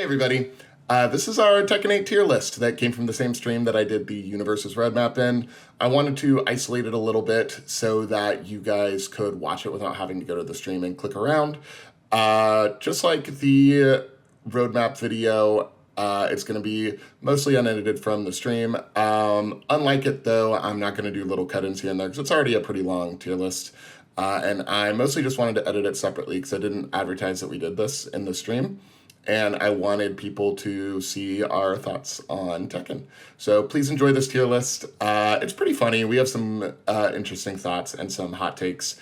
everybody. This is our Tekken 8 tier list that came from the same stream that I did the Universus Roadmap in. I wanted to isolate it a little bit so that you guys could watch it without having to go to the stream and click around. Just like the roadmap video, it's going to be mostly unedited from the stream. Unlike it, though, I'm not going to do little cut-ins here and there because it's already a pretty long tier list. And I mostly just wanted to edit it separately because I didn't advertise that we did this in the stream. And I wanted people to see our thoughts on Tekken. So please enjoy this tier list. It's pretty funny. We have some interesting thoughts and some hot takes.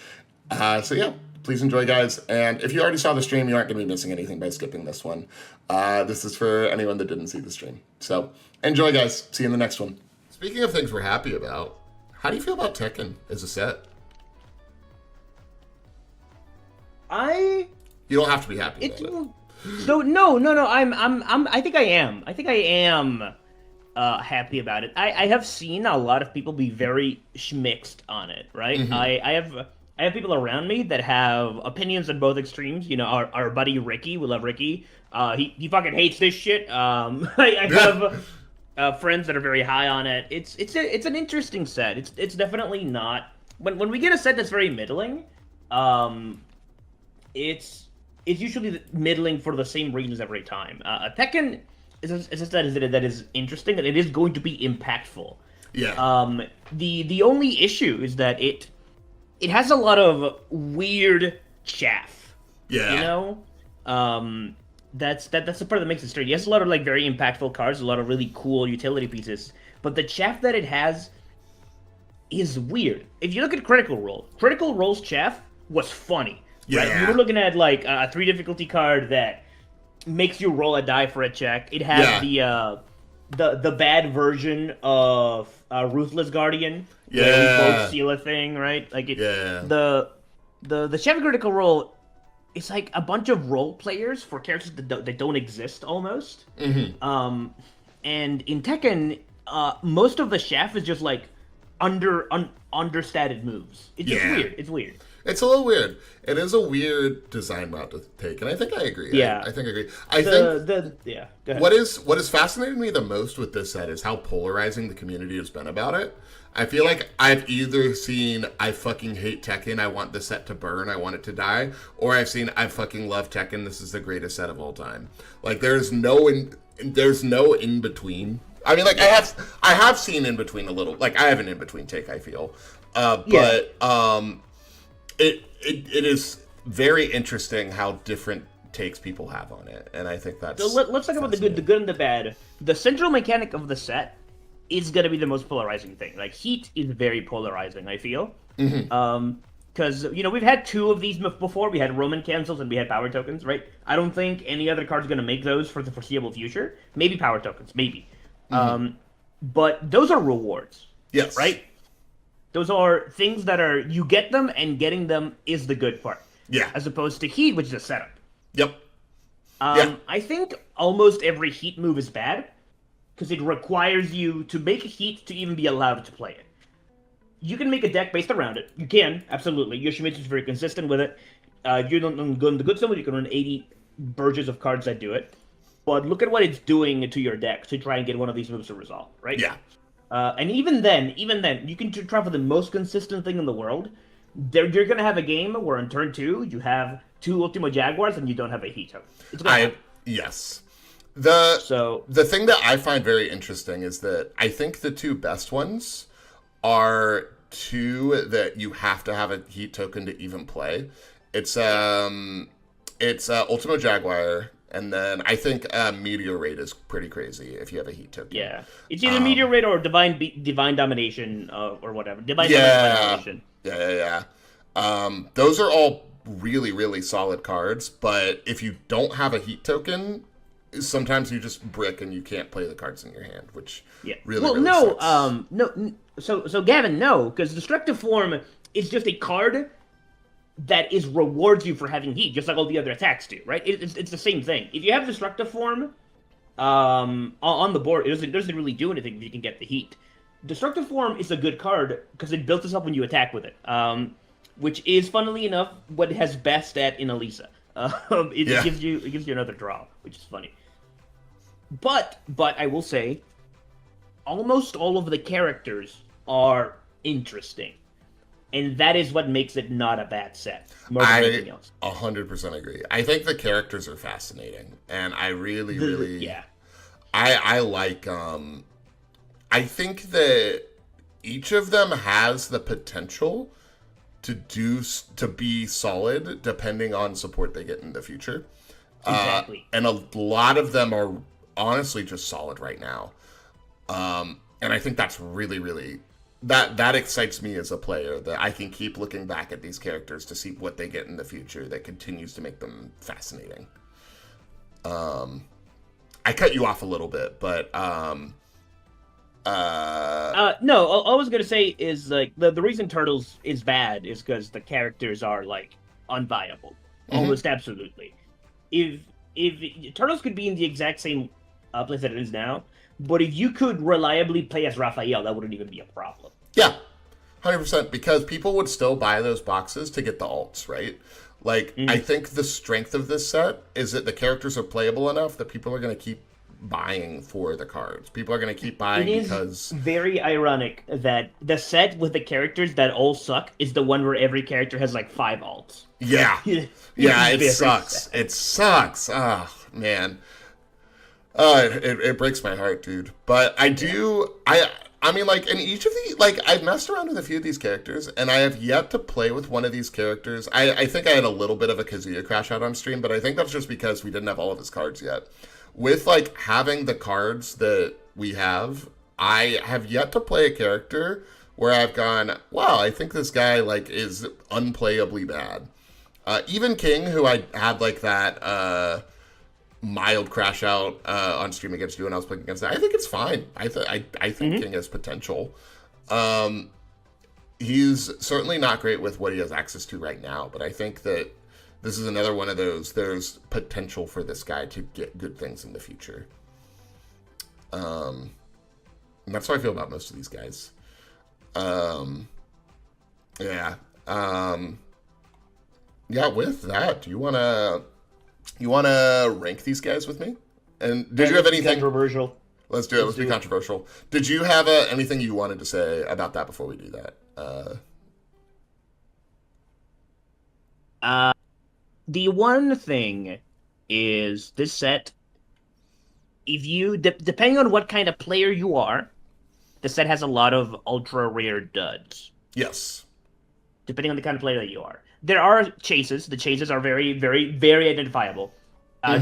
So yeah, please enjoy, guys. And if you already saw the stream, you aren't going to be missing anything by skipping this one. This is for anyone that didn't see the stream. So enjoy, guys. See you in the next one. Speaking of things we're happy about, how do you feel about Tekken as a set? You don't have to be happy about it. So no. I think I am happy about it. I have seen a lot of people be very mixed on it, right? Mm-hmm. I have people around me that have opinions on both extremes. You know, our buddy Ricky, we love Ricky. He fucking hates this shit. I have friends that are very high on it. It's an interesting set. It's definitely not when we get a set that's very middling. It's usually middling for the same reasons every time. Tekken is a set that is interesting and it is going to be impactful. Yeah. The only issue is that it has a lot of weird chaff. Yeah. You know, that's the part that makes it strange. It has a lot of like very impactful cards, a lot of really cool utility pieces, but the chaff that it has is weird. If you look at Critical Role's chaff was funny. Yeah. Right? You were looking at like a 3 difficulty card that makes you roll a die for a check. It has the bad version of Ruthless Guardian. Yeah. Where we both steal a thing, right? Like the Chef Critical Role, it's like a bunch of role players for characters that don't exist almost. Mm-hmm. And in Tekken, most of the chef is just like understated moves. It's just weird. It's weird. It's a little weird. It is a weird design route to take, and I think I agree. Yeah, I think I agree. Go ahead. What is fascinating me the most with this set is how polarizing the community has been about it. I feel like I've either seen I fucking hate Tekken, I want the set to burn, I want it to die, or I've seen I fucking love Tekken, this is the greatest set of all time. Like there's no in between. I mean, like I have seen in between a little. Like I have an in between take. I feel, It is very interesting how different takes people have on it, and I think that's. So let's talk about the good and the bad. The central mechanic of the set is going to be the most polarizing thing. Like heat is very polarizing. I feel, because we've had 2 of these before. We had Roman cancels and we had power tokens, right? I don't think any other card's going to make those for the foreseeable future. Maybe power tokens, maybe. But those are rewards. Yes. Right. Those are things that are, you get them, and getting them is the good part. Yeah. As opposed to heat, which is a setup. Yep. I think almost every heat move is bad, because it requires you to make a heat to even be allowed to play it. You can make a deck based around it. You can, absolutely. Yoshimitsu is very consistent with it. If you don't go in the good zone, you can run 80 Burges of cards that do it. But look at what it's doing to your deck to try and get one of these moves to resolve, right? Yeah. And even then, you can try for the most consistent thing in the world. You're going to have a game where on turn 2, you have 2 Ultimo Jaguars and you don't have a Hito. Yes. The thing that I find very interesting is that I think the 2 best ones are 2 that you have to have a heat token to even play. It's Ultimo Jaguar. And then I think Meteorate is pretty crazy if you have a heat token. Yeah, it's either Meteorate or Divine Domination or whatever. Divine Domination. Yeah. Those are all really, really solid cards. But if you don't have a heat token, sometimes you just brick and you can't play the cards in your hand, which really sucks. No. So Gavin, no, because Destructive Form is just a card that rewards you for having heat, just like all the other attacks do, right? It's the same thing. If you have Destructive Form on the board, it doesn't really do anything if you can get the heat. Destructive Form is a good card because it builds itself when you attack with it, which is, funnily enough, what it has best at in Elisa. It gives you another draw, which is funny. But I will say, almost all of the characters are interesting, and that is what makes it not a bad set more than anything else. 100% agree. I think the characters are fascinating, and I really, Yeah. I like. I think that each of them has the potential to be solid, depending on support they get in the future. Exactly. And a lot of them are honestly just solid right now. And I think that's really that excites me as a player, that I can keep looking back at these characters to see what they get in the future that continues to make them fascinating. I cut you off a little bit, but no, all I was gonna say is like the reason Turtles is bad is because the characters are like unviable, almost absolutely. If Turtles could be in the exact same place that it is now, but if you could reliably play as Raphael, that wouldn't even be a problem. yeah, 100%, because people would still buy those boxes to get the alts, right? Like, I think the strength of this set is that the characters are playable enough that people are going to keep buying for the cards. People are going to keep buying It is because very ironic that the set with the characters that all suck is the one where every character has like 5 alts. yeah, It's yeah, it very sucks. sad. It sucks. Ah, man. It breaks my heart, dude. But I mean, like, in each of the, like, I've messed around with a few of these characters, and I have yet to play with one of these characters. I think I had a little bit of a Kazuya crash out on stream, but I think that's just because we didn't have all of his cards yet. With, like, having the cards that we have, I have yet to play a character where I've gone, wow, I think this guy, like, is unplayably bad. Even King, who I had, like, that, mild crash out on stream against you when I was playing against that. I think it's fine. I think King has potential. He's certainly not great with what he has access to right now, but I think that this is another one of those. There's potential for this guy to get good things in the future. And that's how I feel about most of these guys. Yeah. Yeah, with that, do you want to rank these guys with me? And did you have anything controversial? Let's do it. Let's be controversial. Did you have anything you wanted to say about that before we do that? The one thing is this set. If you depending on what kind of player you are, the set has a lot of ultra rare duds. Yes. Depending on the kind of player that you are, there are chases. The chases are very identifiable.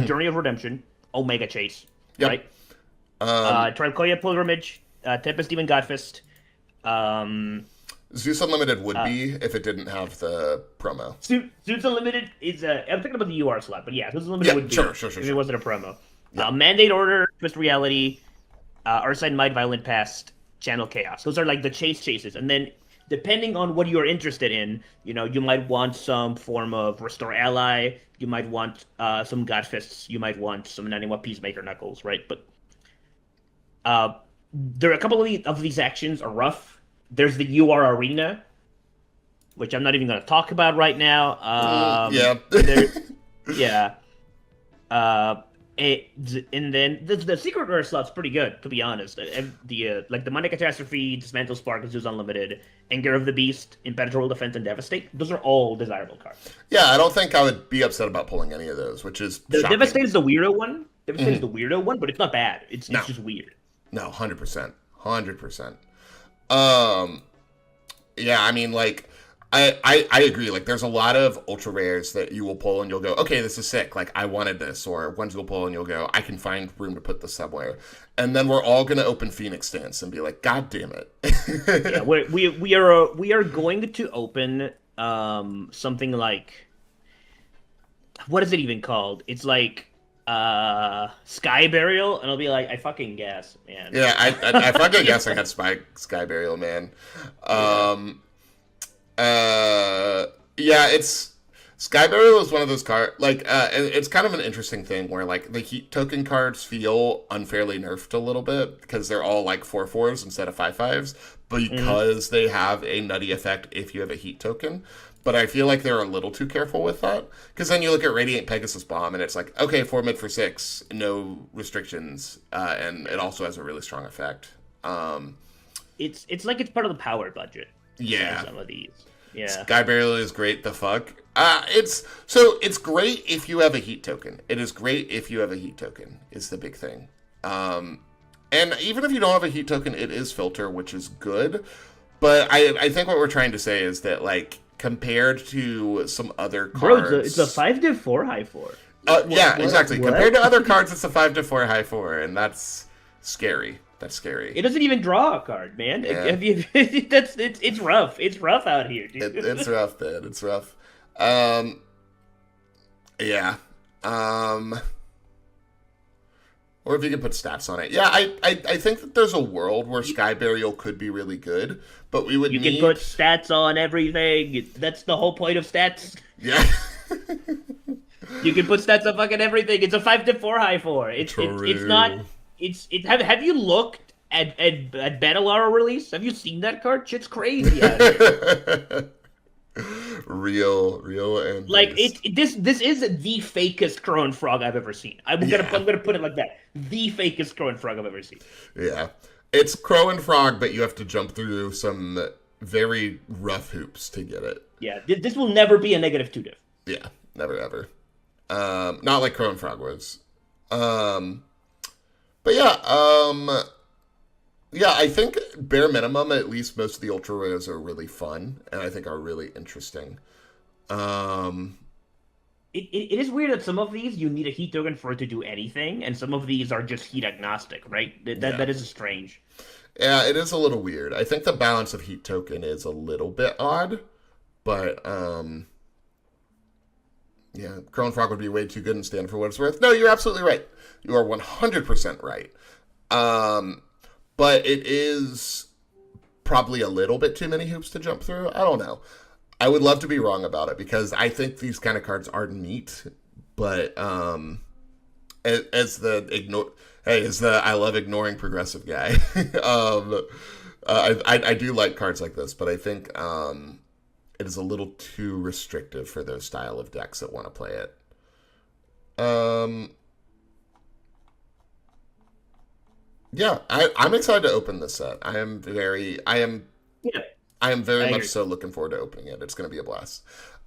Journey of Redemption, Omega Chase, Yep. right? Tricoya Pilgrimage, Tempest Demon Godfist. Zeus Unlimited would be if it didn't have the promo. Zeus Unlimited is I'm thinking about the UR slot, but yeah, Zeus Unlimited would be sure. if it wasn't a promo. Mandate Order, Twist Reality, Ursine Might, Violent Past, Channel Chaos. Those are like the chases, and then depending on what you're interested in, you might want some form of Restore Ally, you might want some Godfists, you might want some Naniwa Peacemaker Knuckles, right? But there are a couple of these actions are rough. There's the UR Arena, which I'm not even going to talk about right now. Yeah. Yeah. And then the secret rare slot's pretty good, to be honest. The like the Monday Catastrophe, Dismantle Spark, Zeus Unlimited, Anger of the Beast, Impenetrable Defense, and Devastate. Those are all desirable cards. Yeah, I don't think I would be upset about pulling any of those, which is The shocking. Devastate is the weirdo one. Devastate is the weirdo one, but it's not bad. It's just weird. No, 100%. 100%. Yeah, I mean, like, I agree. Like, there's a lot of ultra rares that you will pull and you'll go, okay, this is sick. Like, I wanted this. Or ones you'll pull and you'll go, I can find room to put this somewhere. And then we're all going to open Phoenix Stance and be like, God damn it. Yeah, we are going to open something like, what is it even called? It's like Sky Burial, and I'll be like, I fucking guess, man. Yeah, I fucking guess I got Sky Burial, man. Yeah, it's Sky Burial is one of those cards, it's kind of an interesting thing where, like, the heat token cards feel unfairly nerfed a little bit because they're all, like, 4/4s instead of 5/5s, because they have a nutty effect if you have a heat token. But I feel like they're a little too careful with that. Because then you look at Radiant Pegasus Bomb, and it's like, okay, 4 mid for 6, no restrictions, and it also has a really strong effect. It's like it's part of the power budget. Yeah. Some of these. Yeah. Sky Burial is great. The fuck. It's great if you have a heat token. It is great if you have a heat token. Is the big thing. And even if you don't have a heat token, it is filter, which is good. But I think what we're trying to say is that, like, compared to some other cards, bro, it's a 5/4 high 4. Yeah, exactly. What? Compared to other cards, it's a 5/4 high 4, and that's scary. That's scary. It doesn't even draw a card, man. Yeah. It's rough. It's rough out here, dude. It's rough, man. It's rough. Yeah. Or if you can put stats on it. Yeah, I think that there's a world where Sky Burial could be really good, but we would You need... can put stats on everything. That's the whole point of stats. Yeah. You can put stats on fucking everything. It's a 5/4 high 4. It's not... Have you looked at Battleara release? Have you seen that card? Shit's crazy out here. real and like this is the fakest Crow and Frog I've ever seen. I'm gonna put it like that. The fakest Crow and Frog I've ever seen. Yeah. It's Crow and Frog, but you have to jump through some very rough hoops to get it. Yeah, this will never be a -2 diff. Yeah, never ever. Not like Crow and Frog was. But yeah, I think bare minimum, at least most of the ultra rares are really fun, and I think are really interesting. It is weird that some of these you need a heat token for it to do anything, and some of these are just heat agnostic, right? That is strange. Yeah, it is a little weird. I think the balance of heat token is a little bit odd, but yeah, Crow and Frog would be way too good and stand for what it's worth. No, you're absolutely right. You are 100% right. But it is probably a little bit too many hoops to jump through. I don't know. I would love to be wrong about it because I think these kind of cards are neat. But as the I love ignoring progressive guy. I do like cards like this, but I think it is a little too restrictive for those style of decks that want to play it. Yeah, I'm excited to open this set. I am very much so looking forward to opening it. It's going to be a blast.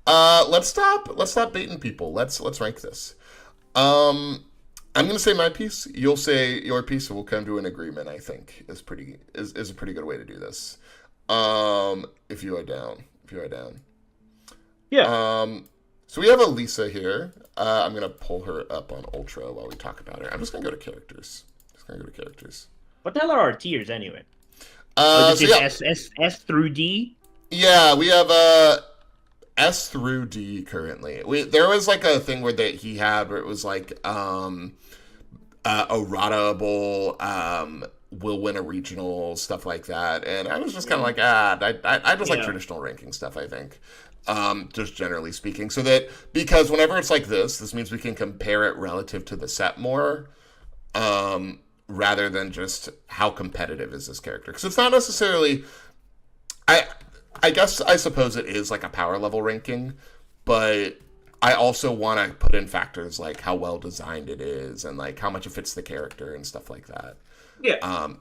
Let's stop baiting people. Let's rank this. I'm going to say my piece. You'll say your piece, and we'll come to an agreement. I think is a pretty good way to do this. If you are down. Yeah. So we have Elisa here. I'm going to pull her up on Ultra while we talk about her. I'm just going to go to characters. What the hell are our tiers anyway? S through D? Yeah, we have S through D currently. There was like a thing where he had where it was like Erratable, will win a regional, stuff like that. And I was just kind of like, I just like traditional ranking stuff, I think. Just generally speaking. So that, because whenever it's like this means we can compare it relative to the set more. Rather than just how competitive is this character. Because it's not necessarily... I suppose it is like a power level ranking, but I also want to put in factors like how well designed it is and like how much it fits the character and stuff like that. Yeah. I'm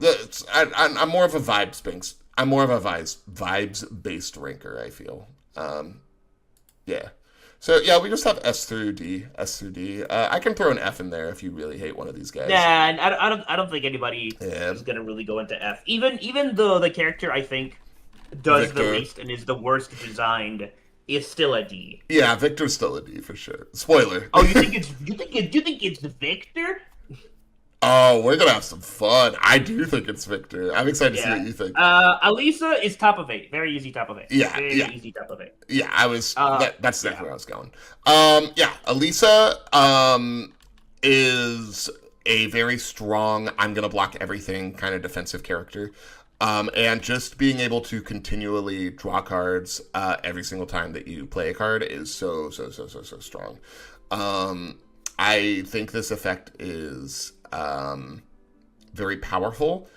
more of a vibes-based... I'm more of a vibes-based ranker, I feel. Yeah. So, yeah, we just have S through D. I can throw an F in there if you really hate one of these guys. Yeah, and I don't think anybody is going to really go into F. Even though the character, I think, does Victor. the least and is the worst designed, is still a D. Yeah, Victor's still a D for sure. Spoiler. Oh, you think it's Victor? Oh, we're going to have some fun. I do think it's Victor. I'm excited to see what you think. Elisa is top of 8. Very easy top of 8. Yeah, Very easy top of 8. Yeah, I was... that's definitely where I was going. Elisa is a very strong, I'm going to block everything kind of defensive character. And just being able to continually draw cards every single time that you play a card is so strong. I think this effect is very powerful,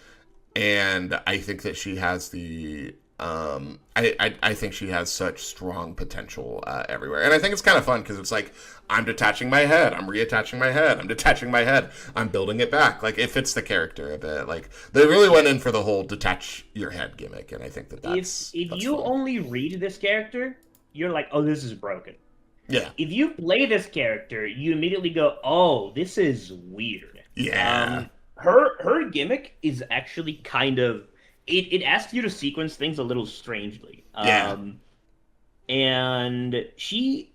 and I think that she has the I think she has such strong potential everywhere, and I think it's kind of fun because it's like I'm detaching my head, I'm reattaching my head, I'm detaching my head, I'm building it back. Like it fits the character a bit. Like they really went in for the whole detach your head gimmick, and I think that If that's you fun. only read this character, you're like, oh, this is broken. Yeah, If you play this character, you immediately go, "Oh, this is weird." yeah, Her gimmick is actually kind of it asks you to sequence things a little strangely. yeah. And she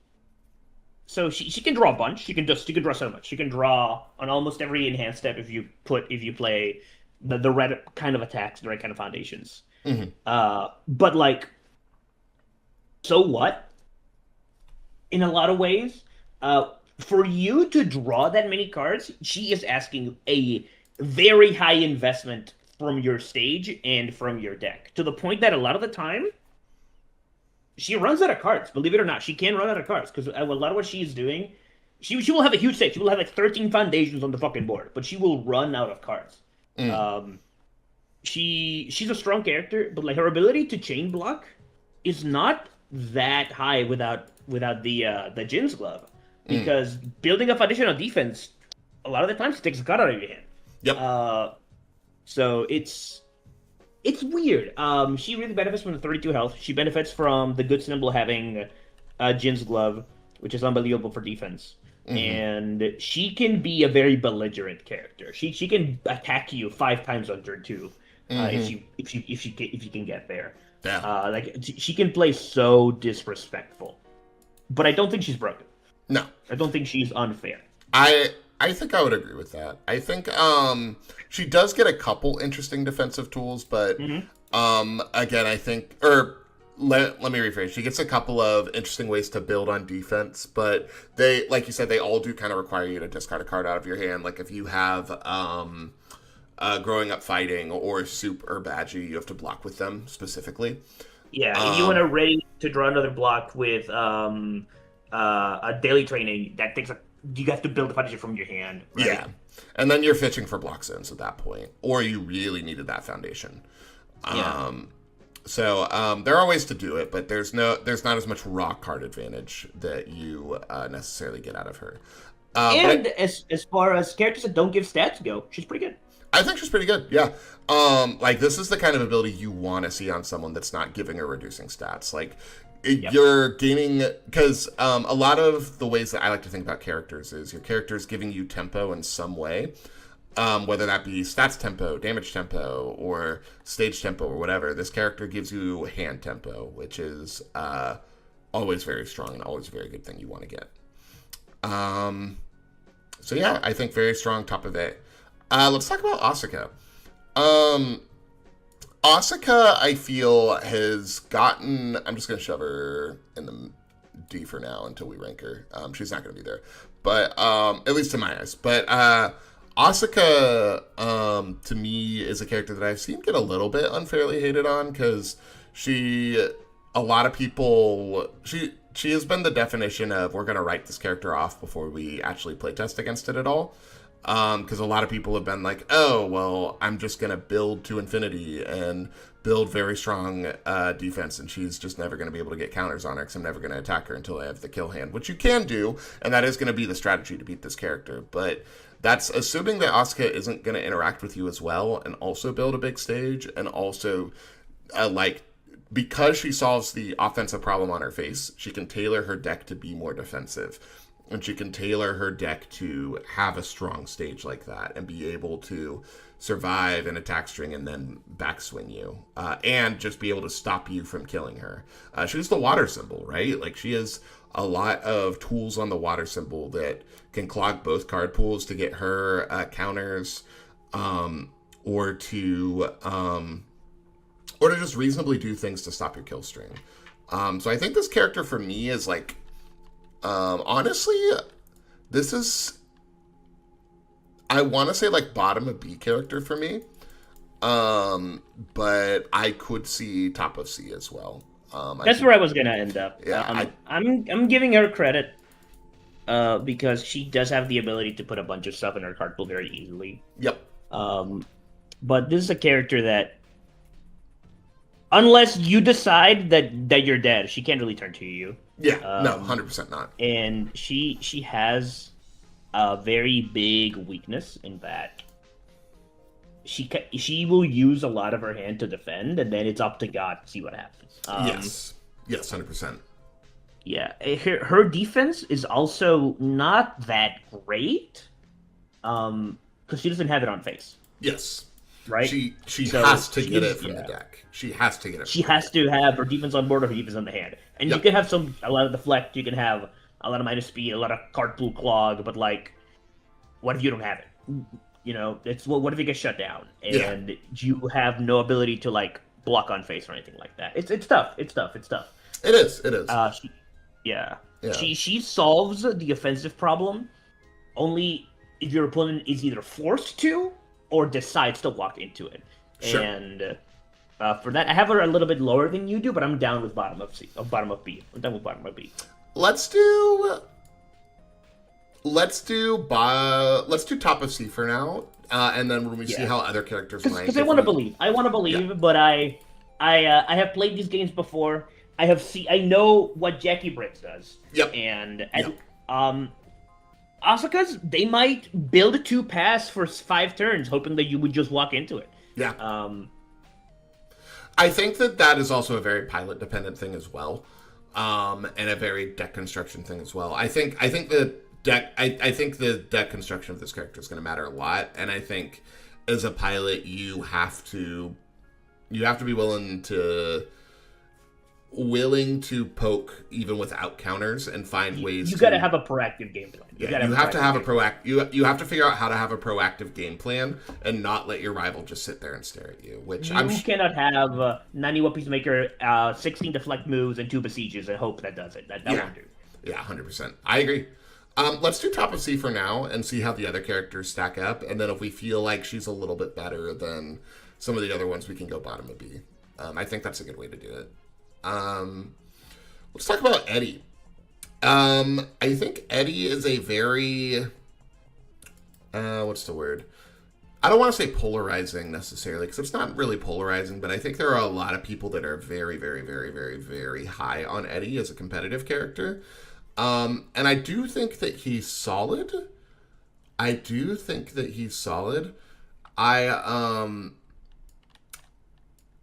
can draw a bunch. She can draw so much. She can draw on almost every enhanced step if you play the right kind of attacks, the right kind of foundations. Hmm. But like, so what? In a lot of ways. For you to draw that many cards, she is asking a very high investment from your stage and from your deck, to the point that a lot of the time she runs out of cards. Believe it or not, she can run out of cards because a lot of what she's doing, she will have a huge stage. She will have like 13 foundations on the fucking board, but she will run out of cards. Mm. Um, she's a strong character, but like her ability to chain block is not that high without the Jin's glove, Mm. because building a foundation on defense a lot of the times takes a cut out of your hand. Yep. So it's weird. She really benefits from the 32 health. She benefits from the good symbol having Jin's glove, which is unbelievable for defense. Hmm. And she can be a very belligerent character. She can attack you 5 times on turn two, Hmm. if you can get there. Yeah. Like she can play so disrespectful, but I don't think she's broken. No. I don't think she's unfair. I think I would agree with that. I think she does get a couple interesting defensive tools, but Hmm. again, I think or let me rephrase. She gets a couple of interesting ways to build on defense, but they like you said, they all do kind of require you to discard a card out of your hand. Like if you have growing up fighting or soup or badgie, you have to block with them specifically. Yeah, if you want Um to ready to draw another block with a daily training, that takes a you have to build a foundation from your hand, right? yeah. And then you're fishing for block zones at that point, or you really needed that foundation. Yeah. Um, so there are ways to do it, but there's not as much raw card advantage that you necessarily get out of her. And But as far as characters that don't give stats go, she's pretty good. I think she's pretty good. Yeah. Like this is the kind of ability you want to see on someone that's not giving or reducing stats. Like Yep. you're gaining because a lot of the ways that I like to think about characters is your character is giving you tempo in some way, whether that be stats tempo, damage tempo, or stage tempo, or whatever. This character gives you hand tempo, which is always very strong and always a very good thing you want to get. Um, so yeah, I think very strong top of it. Let's talk about Asuka. Um, Asuka, I feel, has gotten. I'm just going to shove her in the D for now until we rank her. She's not going to be there. But, at least in my eyes. But, Asuka, to me, is a character that I've seen get a little bit unfairly hated on because she. A lot of people. She has been the definition of we're going to write this character off before we actually playtest against it at all. Because a lot of people have been like, oh, well, I'm just going to build to infinity and build very strong defense, and she's just never going to be able to get counters on her because I'm never going to attack her until I have the kill hand, which you can do, and that is going to be the strategy to beat this character. But that's assuming that Asuka isn't going to interact with you as well and also build a big stage and also, like, because she solves the offensive problem on her face, she can tailor her deck to be more defensive and she can tailor her deck to have a strong stage like that and be able to survive an attack string and then backswing you and just be able to stop you from killing her. She's the water symbol, right? Like she has a lot of tools on the water symbol that can clog both card pools to get her counters or to just reasonably do things to stop your kill string. So I think this character for me is like honestly, this is I want to say like bottom of B character for me. But I could see top of C as well. That's where I was gonna end up. Yeah, I'm giving her credit, because she does have the ability to put a bunch of stuff in her card pool very easily. Yep. But this is a character that, unless you decide that you're dead, she can't really turn to you. Yeah, no, 100% not. And she has a very big weakness in that she will use a lot of her hand to defend, and then it's up to God to see what happens. Yes, 100%. Yeah, her defense is also not that great, because she doesn't have it on face. Yes. Right? She has to get it from the deck. She has to get it. She has to have her defense on board or her defense on the hand. And you can have a lot of deflect, you can have a lot of minus speed, a lot of card pool clog, but like, what if you don't have it? You know, it's what if it gets shut down and you have no ability to like block on face or anything like that? It's tough. It's tough. It is. She solves the offensive problem only if your opponent is either forced to or decides to walk into it. Sure. And for that, I have her a little bit lower than you do, but I'm down with bottom of B. I'm down with bottom of B. Let's do top of C for now, and then when we see how other characters rank. Because I want to believe, but I have played these games before. I know what Jackie Briggs does. Yep. And Asuka's, they might build a 2-pass for 5 turns, hoping that you would just walk into it. Yeah. I think that is also a very pilot dependent thing as well, and a very deck construction thing as well. I think the deck construction of this character is going to matter a lot, and I think as a pilot you have to be willing to poke even without counters and find ways. You got to have a proactive game plan. You have to have a proactive. You have to figure out how to have a proactive game plan and not let your rival just sit there and stare at you. Which you cannot have 91 Peacemaker, 16 deflect moves, and 2 besieges and hope that does it. That won't do. Yeah, 100%. I agree. Let's do top of C for now and see how the other characters stack up, and then if we feel like she's a little bit better than some of the other ones, we can go bottom of B. I think that's a good way to do it. Let's talk about Eddie. I think Eddie is a very, what's the word? I don't want to say polarizing necessarily, because it's not really polarizing, but I think there are a lot of people that are very, very, very, very, very high on Eddie as a competitive character. And I do think that he's solid.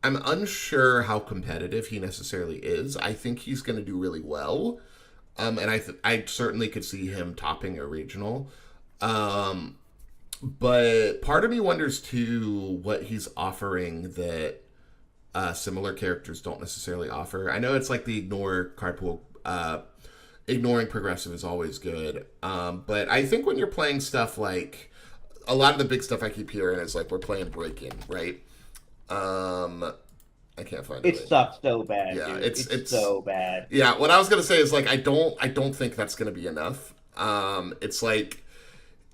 I'm unsure how competitive he necessarily is. I think he's going to do really well. And I certainly could see him topping a regional. But part of me wonders, too, what he's offering that similar characters don't necessarily offer. I know it's like the ignore card pool. Ignoring progressive is always good. But I think when you're playing stuff like... A lot of the big stuff I keep hearing is like we're playing break-in, right? I can't find it. It sucks so bad. Yeah, dude. it's so bad. Yeah, what I was gonna say is like I don't think that's gonna be enough. It's like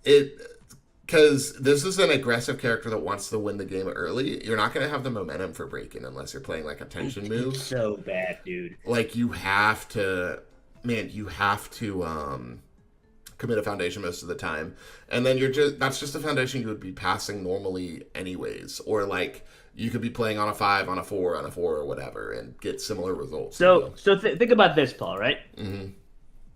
because this is an aggressive character that wants to win the game early. You're not gonna have the momentum for break-in unless you're playing like a tension move. It's so bad, dude. Like you have to commit a foundation most of the time, and then that's just a foundation you would be passing normally anyways, or like you could be playing on a 5, on a 4, on a 4 or whatever and get similar results. So think about this, Paul, right? Mm-hmm.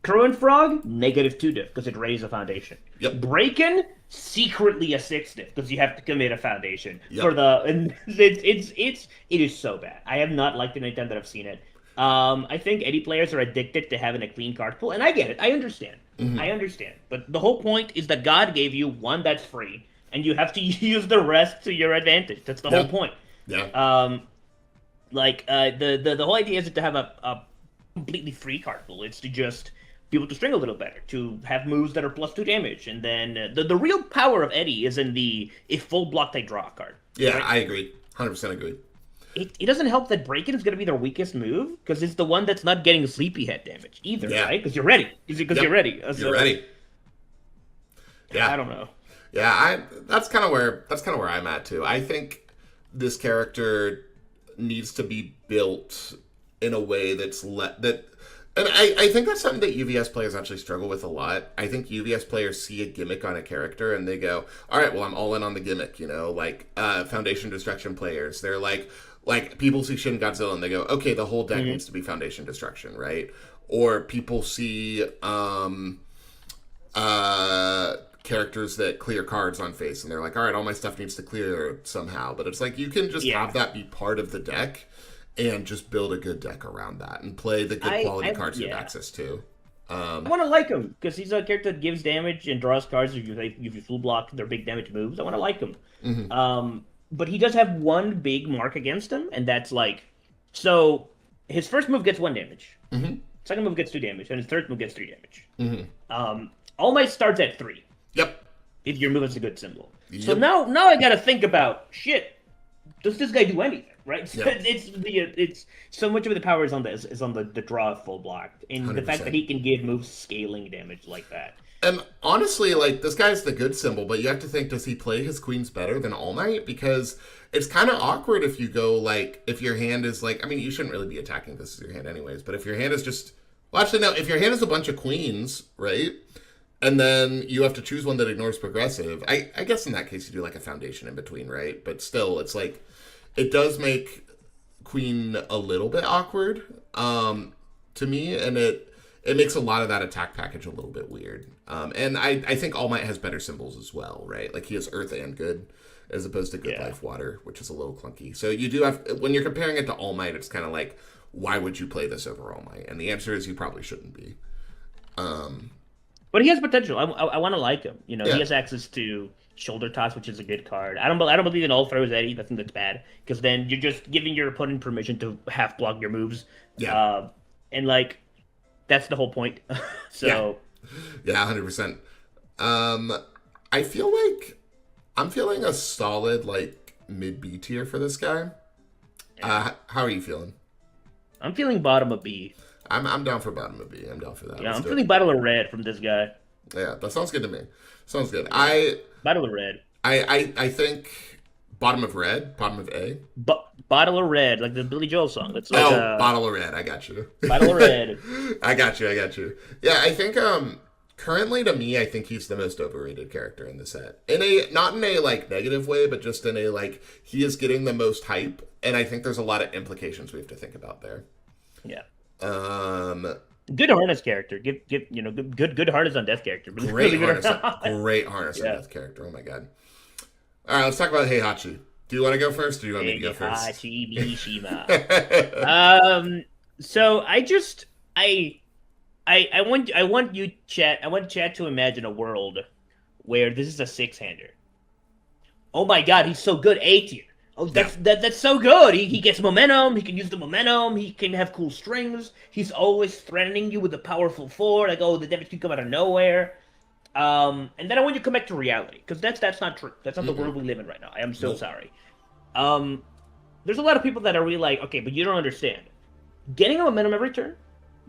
Crow and Frog, -2 diff because it raised a foundation. Yep. Breakin', secretly a 6 diff because you have to commit a foundation. Yep. And it is so bad. I have not liked it any time that I've seen it. I think Eddie players are addicted to having a clean card pool, and I get it. I understand. Mm-hmm. I understand. But the whole point is that God gave you one that's free, and you have to use the rest to your advantage. That's the whole point. Yeah. The whole idea isn't to have a completely free card pool. It's to just be able to string a little better, to have moves that are +2 damage, and then the real power of Eddie is in the if full blocked I draw a card. Yeah, right? I agree. 100% agree. It doesn't help that Break-In is going to be their weakest move, because it's the one that's not getting sleepyhead damage either, right? Because you're ready. You're ready. You're ready. Yeah. I don't know. Yeah, that's kind of where I'm at too. I think this character needs to be built in a way that's and I think that's something that UVS players actually struggle with a lot. I think UVS players see a gimmick on a character and they go, all right, well, I'm all in on the gimmick, you know, like Foundation Destruction players. They're like people see Shin Godzilla and they go, okay, the whole deck needs to be Foundation Destruction, right? Or people see characters that clear cards on face and they're like, all right, all my stuff needs to clear somehow. But it's like you can just have that be part of the deck and just build a good deck around that and play the good quality cards you have access to. I want to like him because he's a character that gives damage and draws cards if you full block their big damage moves. I want to like him. But he does have one big mark against him, and that's like, so his first move gets 1 damage. Second move gets 2 damage, and his third move gets 3 damage. All Might starts at 3. Yep. If your move is a good symbol. Yep. So now I got to think about shit. Does this guy do anything? Right? Yep. It's so much of the power is on the draw full block, and 100%. The fact that he can give moves scaling damage like that. And honestly, like, this guy's the good symbol, but you have to think, does he play his queens better than All Might? Because it's kind of awkward if you go, like, if your hand is, like, I mean, you shouldn't really be attacking this as your hand anyways, but if your hand is just, well, actually, no, if your hand is a bunch of queens, right, and then you have to choose one that ignores progressive, I guess in that case you do, like, a foundation in between, right? But still, it's like, it does make queen a little bit awkward to me, and it makes a lot of that attack package a little bit weird. And I think All Might has better symbols as well, right? Like, he has Earth and Good, as opposed to Good Life Water, which is a little clunky. So you do have, when you're comparing it to All Might, it's kind of like, why would you play this over All Might? And the answer is you probably shouldn't be. But he has potential. I want to like him. You know, he has access to Shoulder Toss, which is a good card. I don't believe in all throws Eddie. I think that's bad, because then you're just giving your opponent permission to half block your moves. And like, that's the whole point. So yeah, 100%. I feel like I'm feeling a solid, like, mid B tier for this guy. How are you feeling? I'm feeling bottom of B. I'm down for bottom of B. I'm down for that. Yeah, I'm feeling bottle of red from this guy. Yeah, that sounds good to me. Sounds good. Bottle of red. I think bottom of red, bottom of A. Bottle of red, like the Billy Joel song. That's like, bottle of red. I got you. Bottle of red. I got you. Yeah, I think currently to me, I think he's the most overrated character in the set. Not in a like negative way, but just in a like he is getting the most hype, and I think there's a lot of implications we have to think about there. Yeah. Good harness character. Give good harness on death character. Great harness on death character. Oh my god. All right, let's talk about Heihachi. Do you want to go first, or do you want me to go first? Heihachi Mishima. So I want chat to imagine a world where this is a 6-hander. Oh my god, he's so good. A tier. Oh, that's so good. He gets momentum. He can use the momentum. He can have cool strings. He's always threatening you with a powerful 4. Like, oh, the damage can come out of nowhere. And then I want you to come back to reality, because that's not true. That's not the world we live in right now. I am so sorry. There's a lot of people that are really like, okay, but you don't understand. Getting a momentum every turn,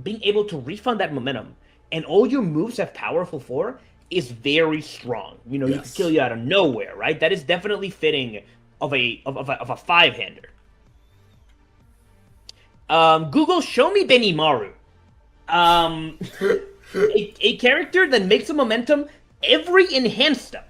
being able to refund that momentum, and all your moves have powerful 4 is very strong. You know, you can kill you out of nowhere, right? That is definitely fitting of a 5-hander. Google, show me Benimaru. A character that makes a momentum every enhanced up.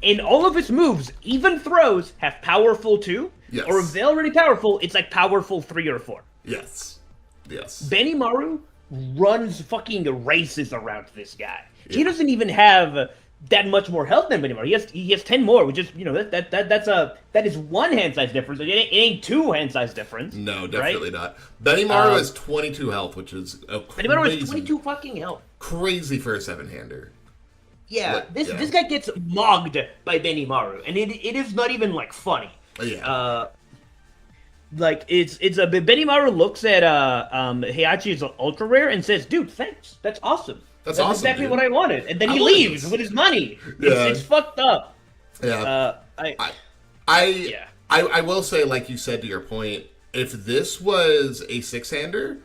And all of his moves, even throws, have powerful 2. Yes. Or if they're already powerful, it's like powerful 3 or 4. Yes. Benimaru runs fucking races around this guy. Yeah. He doesn't even have that much more health than Benimaru. He has 10 more, which is, you know, that is 1 hand size difference. It ain't 2 hand size difference. No, definitely not. Benimaru has 22 health, which is Benimaru has 22 fucking health. Crazy for a 7-hander. Yeah, this guy gets mogged by Benimaru, and it is not even like funny. Yeah. Like it's a Benimaru looks at Heihachi's ultra rare and says, "Dude, thanks. That's awesome. That's awesome, exactly what I wanted." And then he leaves with his money. Yeah. It's fucked up. Yeah. I will say, like you said to your point, if this was a 6-hander,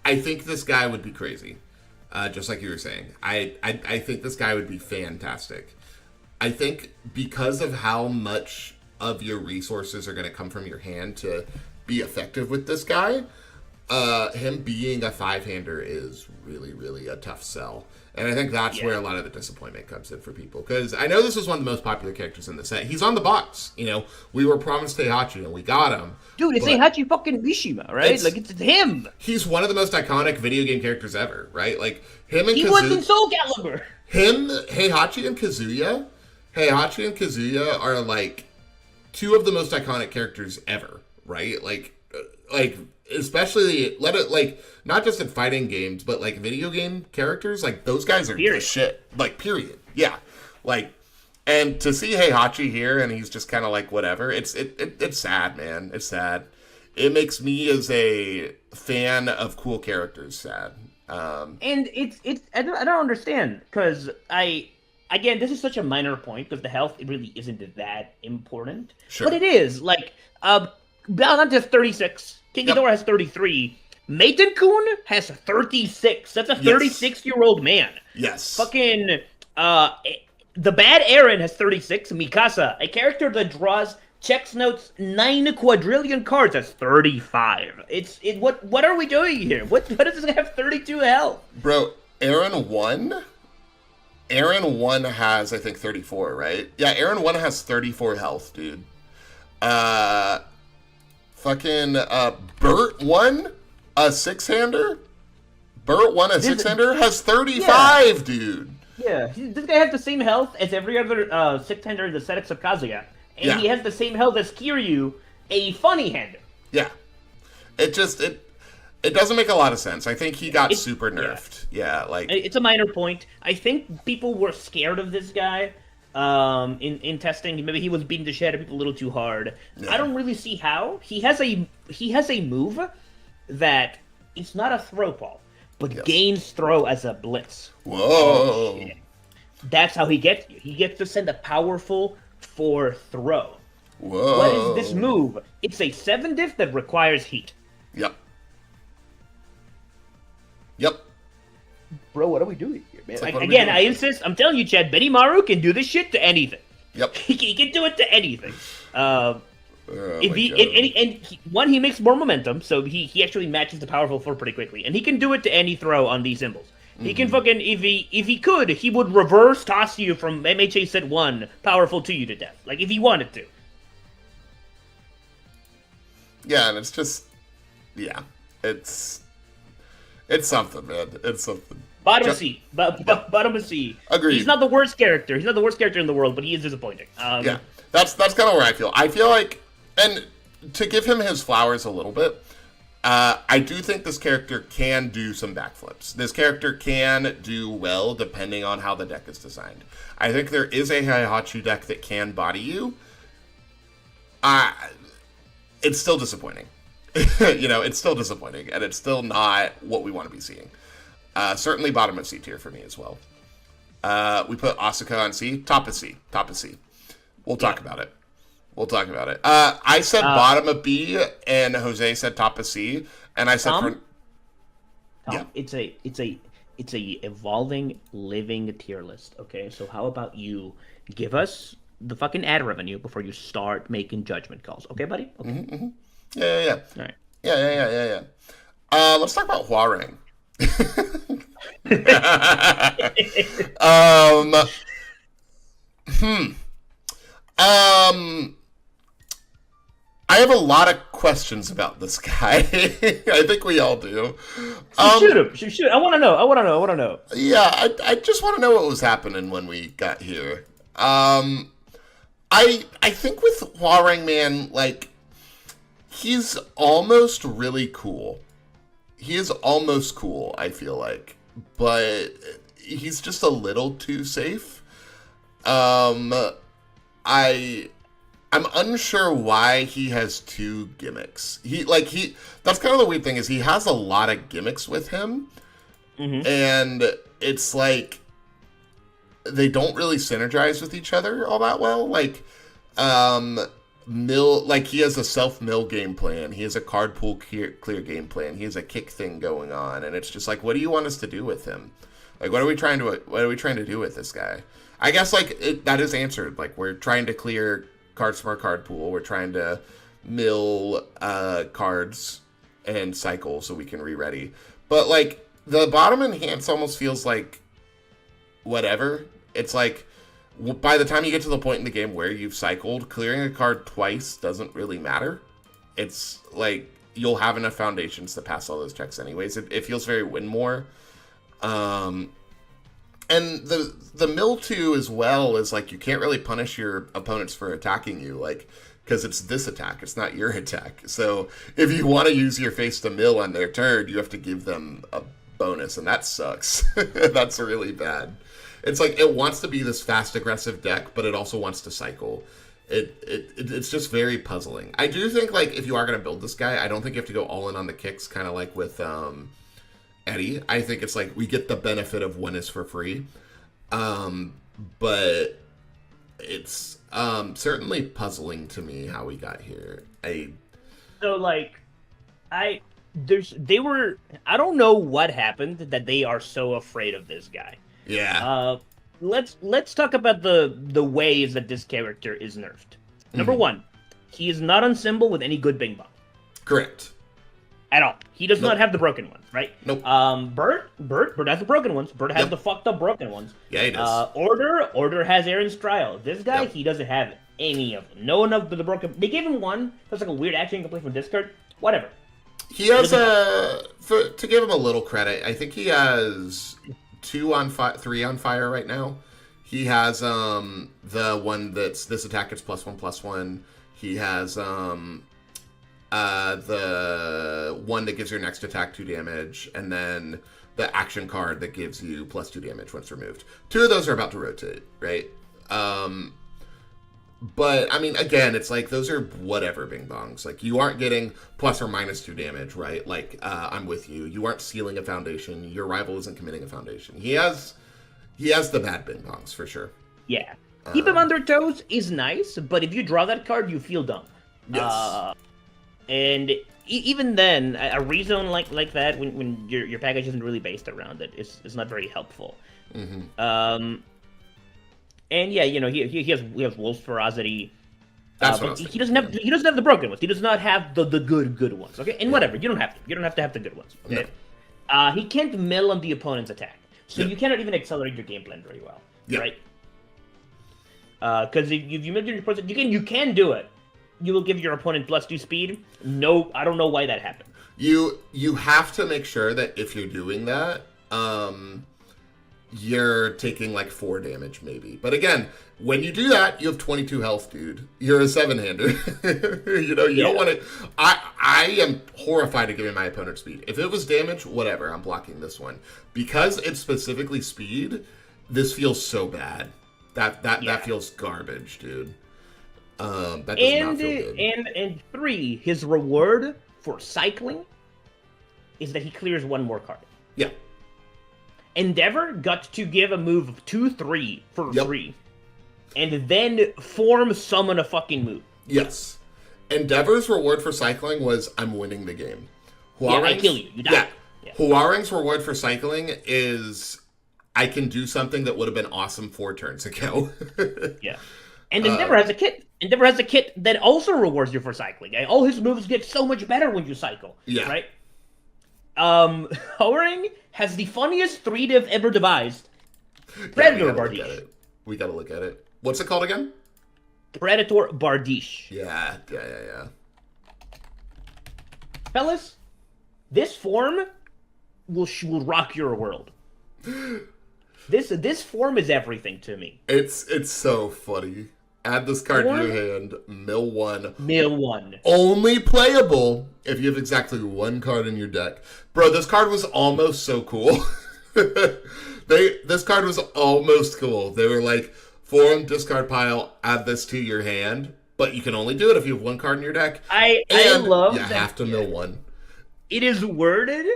I think this guy would be crazy. Just like you were saying. I think this guy would be fantastic. I think because of how much of your resources are going to come from your hand to be effective with this guy, him being a 5-hander is really, really a tough sell. And I think that's where a lot of the disappointment comes in for people. Because I know this is one of the most popular characters in the set. He's on the box. You know, we were promised Heihachi, and we got him. Dude, it's Heihachi fucking Mishima, right? Like, it's him. He's one of the most iconic video game characters ever, right? Like, him and He was in Soul Calibur. Heihachi and Kazuya are, like, two of the most iconic characters ever, right? Like especially not just in fighting games, but like video game characters, like those guys are the shit. Like, period. Yeah. Like, and to see Heihachi here and he's just kind of like whatever, it's sad, man. It's sad. It makes me as a fan of cool characters sad. And it's I don't understand, because again, this is such a minor point because the health, it really isn't that important. Sure. But it is. Like, Balnut has 36. King Ghidorah has 33. Maiden-kun has 36. That's a 36-year-old man. Yes. Fucking, the bad Aaron has 36. Mikasa, a character that draws checks notes 9 quadrillion cards, has 35. What are we doing here? What does this have 32 health? Bro, Aaron 1 has, I think, 34, right? Yeah, Aaron 1 has 34 health, dude. Bert 1, a 6-hander? Bert 1, a 6-hander, has 35, dude. Yeah, this guy has the same health as every other 6-hander in the set except Kazuya. And he has the same health as Kiryu, a funny hander. Yeah. It doesn't make a lot of sense. I think he got super nerfed. Yeah, like... It's a minor point. I think people were scared of this guy. In testing, maybe he was beating the shit out of people a little too hard. Yeah. I don't really see how. He has a move that it's not a throw ball, but gains throw as a blitz. Whoa! Oh, shit. That's how he gets you. He gets to send a powerful 4 throw. Whoa! What is this move? It's a 7 diff that requires heat. Yep. Bro, what are we doing here, man? Like, again, I insist. I'm telling you, Chad, Benimaru can do this shit to anything. Yep. He can do it to anything. He makes more momentum, so he actually matches the powerful 4 pretty quickly, and he can do it to any throw on these symbols. He can fucking, if he could, he would reverse toss you from MHA set 1 powerful to you to death. Like, if he wanted to. Yeah, and it's just, it's something, man. It's something. Bottom of C. Bottom of C. Agreed. He's not the worst character. He's not the worst character in the world, but he is disappointing. That's kind of where I feel. I feel like, and to give him his flowers a little bit, I do think this character can do some backflips. This character can do well depending on how the deck is designed. I think there is a Heihachi deck that can body you. It's still disappointing. It's still disappointing, and it's still not what we want to be seeing. Certainly bottom of C tier for me as well. We put Asuka on C. Top of C. We'll talk about it. I said bottom of B, and Jose said top of C, and I said Tom, it's a evolving, living tier list. Okay, so how about you give us the fucking ad revenue before you start making judgment calls? Okay, buddy. Okay. Mm-hmm. Yeah. All right. Yeah. Let's talk about Huarang. I have a lot of questions about this guy. I think we all do. Shoot him. I want to know. Yeah, I just want to know what was happening when we got here. I think with Huarang, man, like, he's almost really cool. He is almost cool, I feel like. But he's just a little too safe. I'm unsure why he has 2 gimmicks. That's kind of the weird thing, is he has a lot of gimmicks with him. Mm-hmm. And it's like they don't really synergize with each other all that well. Like, he has a self-mill game plan. He has a card pool clear game plan. He has a kick thing going on, and it's just like, what do you want us to do with him? Like, what are we trying to do with this guy? I guess that is answered. Like, we're trying to clear card smart card pool. We're trying to mill cards and cycle so we can re-ready. But like the bottom enhance almost feels like whatever. It's like by the time you get to the point in the game where you've cycled, clearing a card twice doesn't really matter. It's like you'll have enough foundations to pass all those checks anyways. It feels very win more. And the mill 2 as well is like you can't really punish your opponents for attacking you, like because it's this attack, it's not your attack. So if you want to use your face to mill on their turn, you have to give them a bonus, and that sucks. That's really bad. It's like it wants to be this fast aggressive deck, but it also wants to cycle. It's just very puzzling. I do think like if you are going to build this guy, I don't think you have to go all in on the kicks, kind of like with Eddie. I think it's like we get the benefit of one is for free, but it's certainly puzzling to me how we got here. I don't know what happened that they are so afraid of this guy. Yeah. Let's talk about the ways that this character is nerfed. Number one, he is not on symbol with any good Bing Bong. Correct. At all. He does not have the broken ones, right? Nope. Bert has the broken ones. Bert has the fucked up broken ones. Yeah, he does. Order has Aaron's trial. This guy, he doesn't have any of them. No one of the broken. They gave him one. That's like a weird action you can play from discard. Whatever. He has to give him a little credit, I think he has 3 on fire right now. He has the one that's this attack gets +1/+1. He has the one that gives your next attack 2 damage, and then the action card that gives you +2 damage once removed. 2 of those are about to rotate, right? But I mean, again, it's like those are whatever Bing Bongs. Like you aren't getting ±2 damage, right? Like I'm with you. You aren't sealing a foundation. Your rival isn't committing a foundation. He has the bad Bing Bongs for sure. Yeah, keep him on their toes is nice, but if you draw that card, you feel dumb. Yes. And even then, a rezone like that, when your package isn't really based around it, is not very helpful. Mm-hmm. And yeah, you know, he has Wolf's Ferocity. That's but he doesn't have the broken ones. He does not have the good ones. Okay, and whatever, you don't have to have the good ones. Okay, no. He can't mill on the opponent's attack, so you cannot even accelerate your game plan very well, right? Because if you mill your opponent, you can do it. You will give your opponent +2 speed. No, I don't know why that happened. You have to make sure that if you're doing that, you're taking like 4 damage maybe. But again, when you do that, you have 22 health, dude. You're a 7-hander. You know, you don't want to. I am horrified at giving my opponent speed. If it was damage, whatever, I'm blocking this one. Because it's specifically speed, this feels so bad. That feels garbage, dude. That does not feel good. And 3, his reward for cycling is that he clears 1 more card. Yeah. Endeavor got to give a move of 2/3 for free, and then form summon a fucking move. Yes. Endeavor's reward for cycling was I'm winning the game. I kill you. You die. Yeah. Huarang's reward for cycling is I can do something that would have been awesome 4 turns ago. Yeah. And Endeavor has a kit. Endeavor has a kit that also rewards you for cycling. All his moves get so much better when you cycle. Yeah. Right? Huarang has the funniest 3-div ever devised. Predator Bardiche. We gotta look at it. What's it called again? Predator Bardiche. Yeah. Fellas, this form will rock your world. This form is everything to me. It's so funny. Add this card to your hand. Mill 1. Mill 1. Only playable if you have exactly 1 card in your deck. Bro, this card was almost so cool. This card was almost cool. They were like, form, discard pile, add this to your hand. But you can only do it if you have 1 card in your deck. I love that. You have to mill 1. It is worded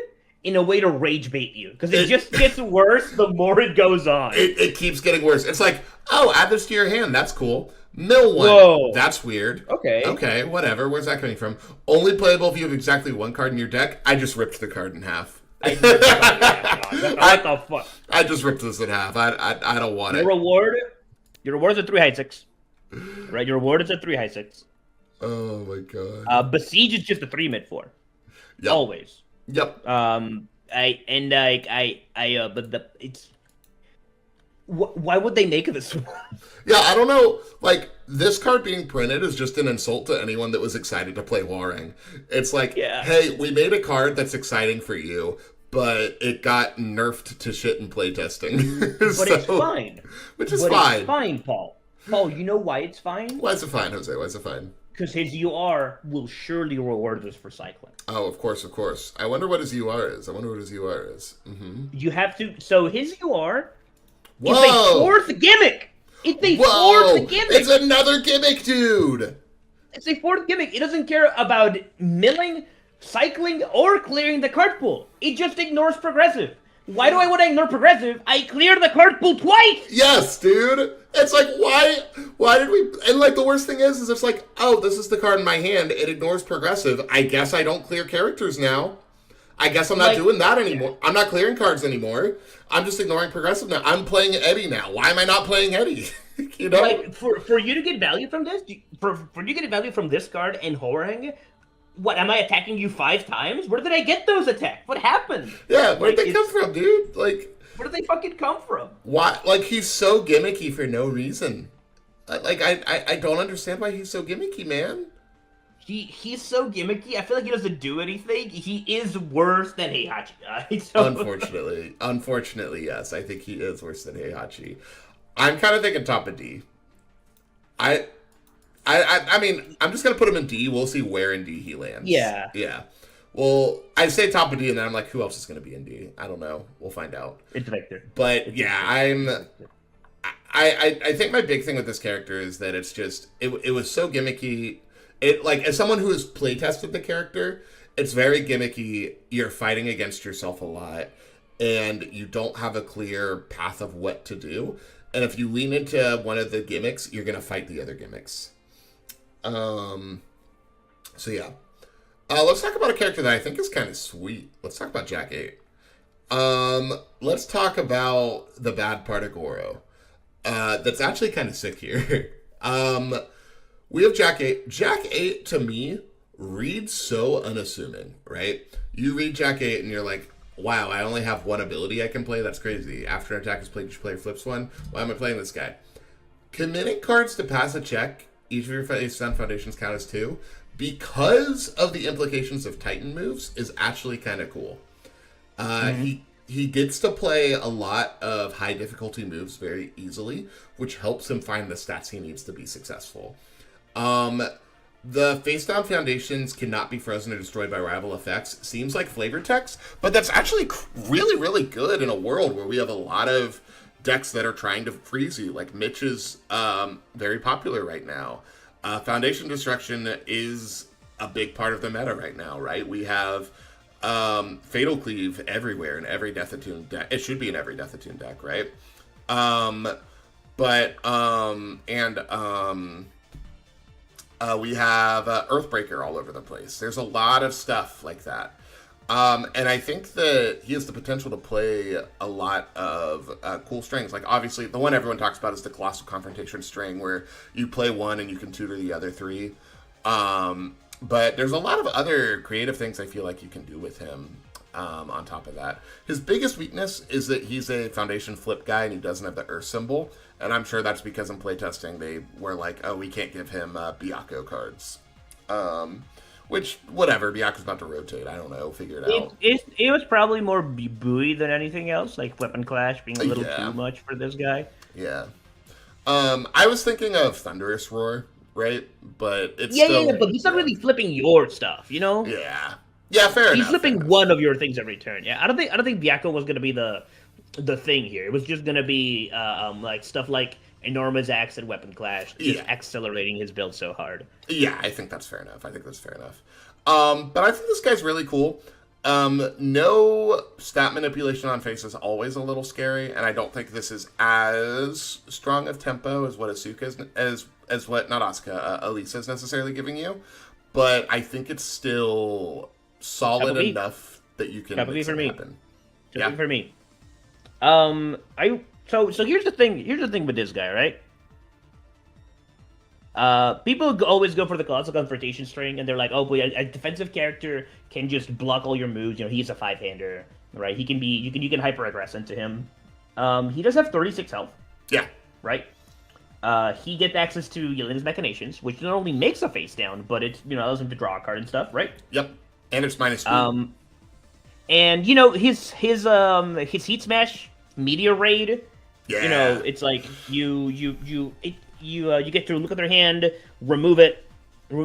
in a way to rage bait you, because it just gets worse the more it goes on. It keeps getting worse. It's like, oh, add this to your hand. That's cool. Mill 1. Whoa. That's weird. Okay, whatever. Where's that coming from? Only playable if you have exactly 1 card in your deck. I just ripped the card in half. What the fuck? I just ripped this in half. I don't want it. Your reward is a 3 hide 6. Right, your reward is a 3 high 6. Oh my god. Besiege is just a 3 mid 4. Yep. Always. Yep. But it's why would they make this one? Yeah, I don't know. Like, this card being printed is just an insult to anyone that was excited to play Warring. It's like, Yeah. hey, we made a card that's exciting for you, but it got nerfed to shit in playtesting. But it's fine. Which is But fine. it's fine, Paul. Paul, you know why it's fine? Why is it fine, Jose? Why is it fine? Because his UR will surely reward us for cycling. Oh, of course, of course. I wonder what his UR is. Mm-hmm. You have to. So his UR Whoa! is a 4th gimmick. It's a Whoa! 4th gimmick. It's another gimmick, dude. It's a 4th gimmick. It doesn't care about milling, cycling, or clearing the card pool. It just ignores progressive. Why do I want to ignore progressive? I cleared the card pool twice! Yes, dude. It's like, why did we, and like the worst thing is it's like, oh, this is the card in my hand. It ignores progressive. I guess I don't clear characters now. I guess I'm not doing that anymore. I'm not clearing cards anymore. I'm just ignoring progressive now. I'm playing Eddie now. Why am I not playing Eddie? You know? Like, for you to get value from this, for you to get value from this card and Horang, what, am I attacking you 5 times? Where did I get those attacks? What happened? Yeah, where'd they come from, dude? Like, where did they fucking come from? why? Like, he's so gimmicky for no reason. Like, I don't understand why he's so gimmicky, man. He's so gimmicky. I feel like he doesn't do anything. He is worse than Heihachi. So... Unfortunately, yes. I think he is worse than Heihachi. I'm kind of thinking top of D. I mean, I'm just gonna put him in D. We'll see where in D he lands. Yeah. Yeah. Well, I say top of D, and then I'm like, who else is gonna be in D? I don't know. We'll find out. It's Victor. But yeah, I think my big thing with this character is that it's just it was so gimmicky. It, like, as someone who has playtested the character, it's very gimmicky. You're fighting against yourself a lot, and you don't have a clear path of what to do. And if you lean into one of the gimmicks, you're gonna fight the other gimmicks. So yeah. Let's talk about a character that I think is kind of sweet. Let's talk about Jack 8. Let's talk about the bad part of Goro. That's actually kind of sick here. We have Jack 8. Jack 8, to me, reads so unassuming, right? You read Jack 8 and you're like, wow, I only have one ability I can play? That's crazy. After an attack is played, each player flips one. Why am I playing this guy? Committing cards to pass a check, each of your face-down foundations count as 2, because of the implications of Titan moves, is actually kind of cool. He gets to play a lot of high difficulty moves very easily, which helps him find the stats he needs to be successful. The face-down foundations cannot be frozen or destroyed by rival effects. Seems like flavor text, but that's actually really, really good in a world where we have a lot of decks that are trying to freeze you. Like Mitch is very popular right now. Foundation destruction is a big part of the meta right now, right? We have Fatal Cleave everywhere in every Death Attune deck. It should be in every Death Attune deck, right? We have Earthbreaker all over the place. There's a lot of stuff like that. And I think that he has the potential to play a lot of cool strings. Like, obviously, the one everyone talks about is the Colossal Confrontation string, where you play one and you can tutor the other 3. But there's a lot of other creative things I feel like you can do with him on top of that. His biggest weakness is that he's a Foundation flip guy and he doesn't have the Earth symbol. And I'm sure that's because in playtesting they were like, oh, we can't give him Byakko cards. Which, whatever, Byaku's about to rotate. I don't know, figure it out. It was probably more buoy than anything else, like Weapon Clash being a little too much for this guy. Yeah. I was thinking of Thunderous Roar, right? But it's but he's not really flipping your stuff, you know? Yeah. Yeah, fair enough. He's flipping one of your things every turn. Yeah, I don't think Byakko was gonna be the thing here. It was just gonna be like stuff like Enormous Axe and Weapon Clash, just accelerating his build so hard. Yeah, I think that's fair enough. But I think this guy's really cool. No stat manipulation on face is always a little scary, and I don't think this is as strong of tempo as what Asuka is, as what, not Asuka, Elisa is necessarily giving you. But I think it's still solid enough that you can make something happen. For me. So here's the thing. Here's the thing with this guy, right? Always go for the colossal confrontation string, and they're like, oh boy, a defensive character can just block all your moves. He's a five-hander, right? He can be you can hyper aggress into him. He does have 36 health. Yeah. Right. He gets access to Yelena's Machinations, which not only makes a face down, but it allows him to draw a card and stuff, right? Yep. And it's minus speed. And his Heat Smash Meteor Raid. Yeah. It's like you get to look at their hand, remove a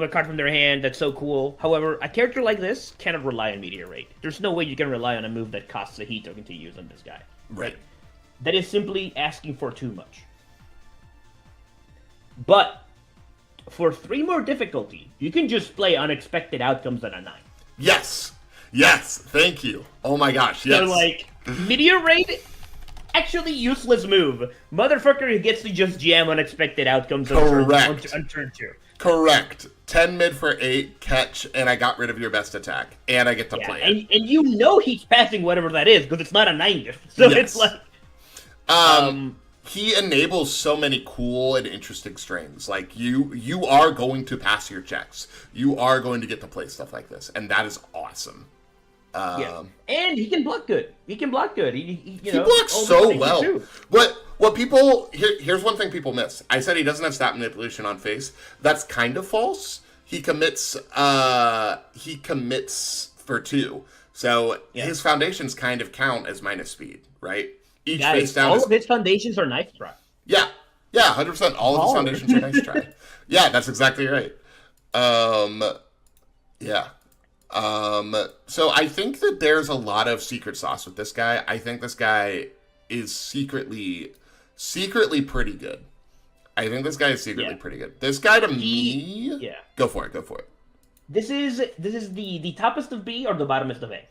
card from their hand. That's so cool. However, a character like this cannot rely on Meteor Raid. There's no way you can rely on a move that costs a Heat token to use on this guy. Right. That is simply asking for too much. But for 3 more difficulty, you can just play Unexpected Outcomes on a 9. Yes. Yes. Thank you. Oh my gosh. Yes. So like Meteor Raid, actually useless move. Motherfucker who gets to just jam Unexpected Outcomes on turn 2. Correct. 10 mid for 8, catch, and I got rid of your best attack. And I get to play it. And he's passing whatever that is, because it's not a 9. So yes. It's like... He enables so many cool and interesting strings. Like, you are going to pass your checks. You are going to get to play stuff like this, and that is awesome. Yeah. And he can block good. He blocks so well. What people here's one thing people miss. I said he doesn't have stat manipulation on face. That's kind of false. He commits for 2. So his foundations kind of count as minus speed, right? Each face down. All of his foundations are nice try. Yeah. Yeah, 100%. All of his foundations are nice try. Yeah, that's exactly right. Yeah. So I think that there's a lot of secret sauce with this guy. I think this guy is secretly pretty good. I think this guy is secretly pretty good. This guy to me... Yeah. Go for it. This is the toppest of B or the bottomest of A?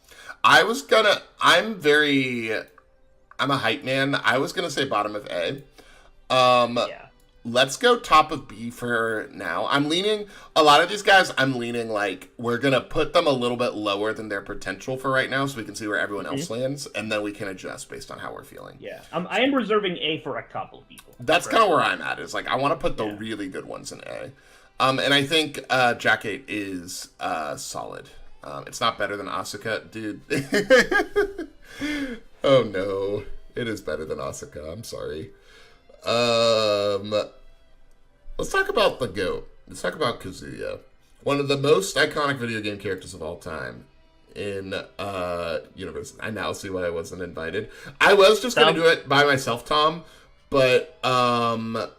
I'm a hype man. I was going to say bottom of A. Let's go top of B for now. A lot of these guys, like, we're going to put them a little bit lower than their potential for right now so we can see where everyone else lands, and then we can adjust based on how we're feeling. Yeah. I am reserving A for a couple of people. That's kind of where I'm at, is, like, I want to put the really good ones in A. And I think Jack 8 is solid. It's not better than Asuka, dude. Oh no, it is better than Asuka. I'm sorry. Let's talk about the GOAT. Let's talk about Kazuya. One of the most iconic video game characters of all time in Universe. I now see why I wasn't invited. I was just going to do it by myself, Tom, but I've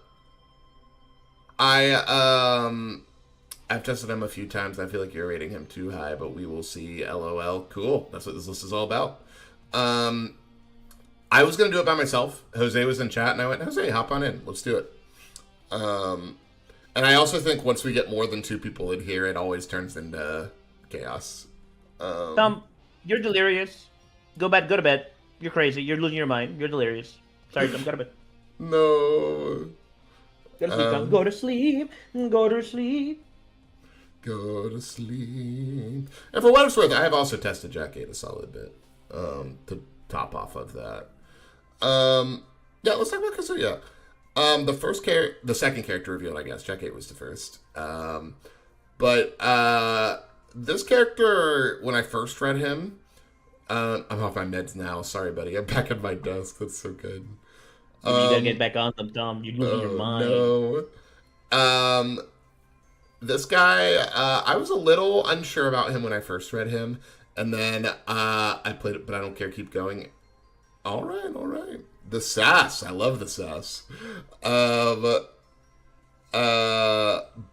tested him a few times. I feel like you're rating him too high, but we will see. LOL. Cool. That's what this list is all about. I was going to do it by myself. Jose was in chat, and I went, Jose, hop on in. Let's do it. And I also think once we get more than 2 people in here, it always turns into chaos. Tom, you're delirious. Go to bed. You're crazy. You're losing your mind. You're delirious. Sorry, Tom, go to bed. No. Go to sleep, Tom. Go to sleep. Go to sleep. Go to sleep. And for what it's worth, I have also tested Jack 8 a solid bit. To top off of that. Yeah, let's talk about Kazuya. The second character revealed, I guess. Jack 8 was the first. But this character, when I first read him, I'm off my meds now. Sorry, buddy. I'm back at my desk. That's so good. You gotta get back on them, Tom. You're losing your mind. No. This guy, I was a little unsure about him when I first read him. And then I played it, but I don't care. Keep going. All right. The sass. I love the sass. And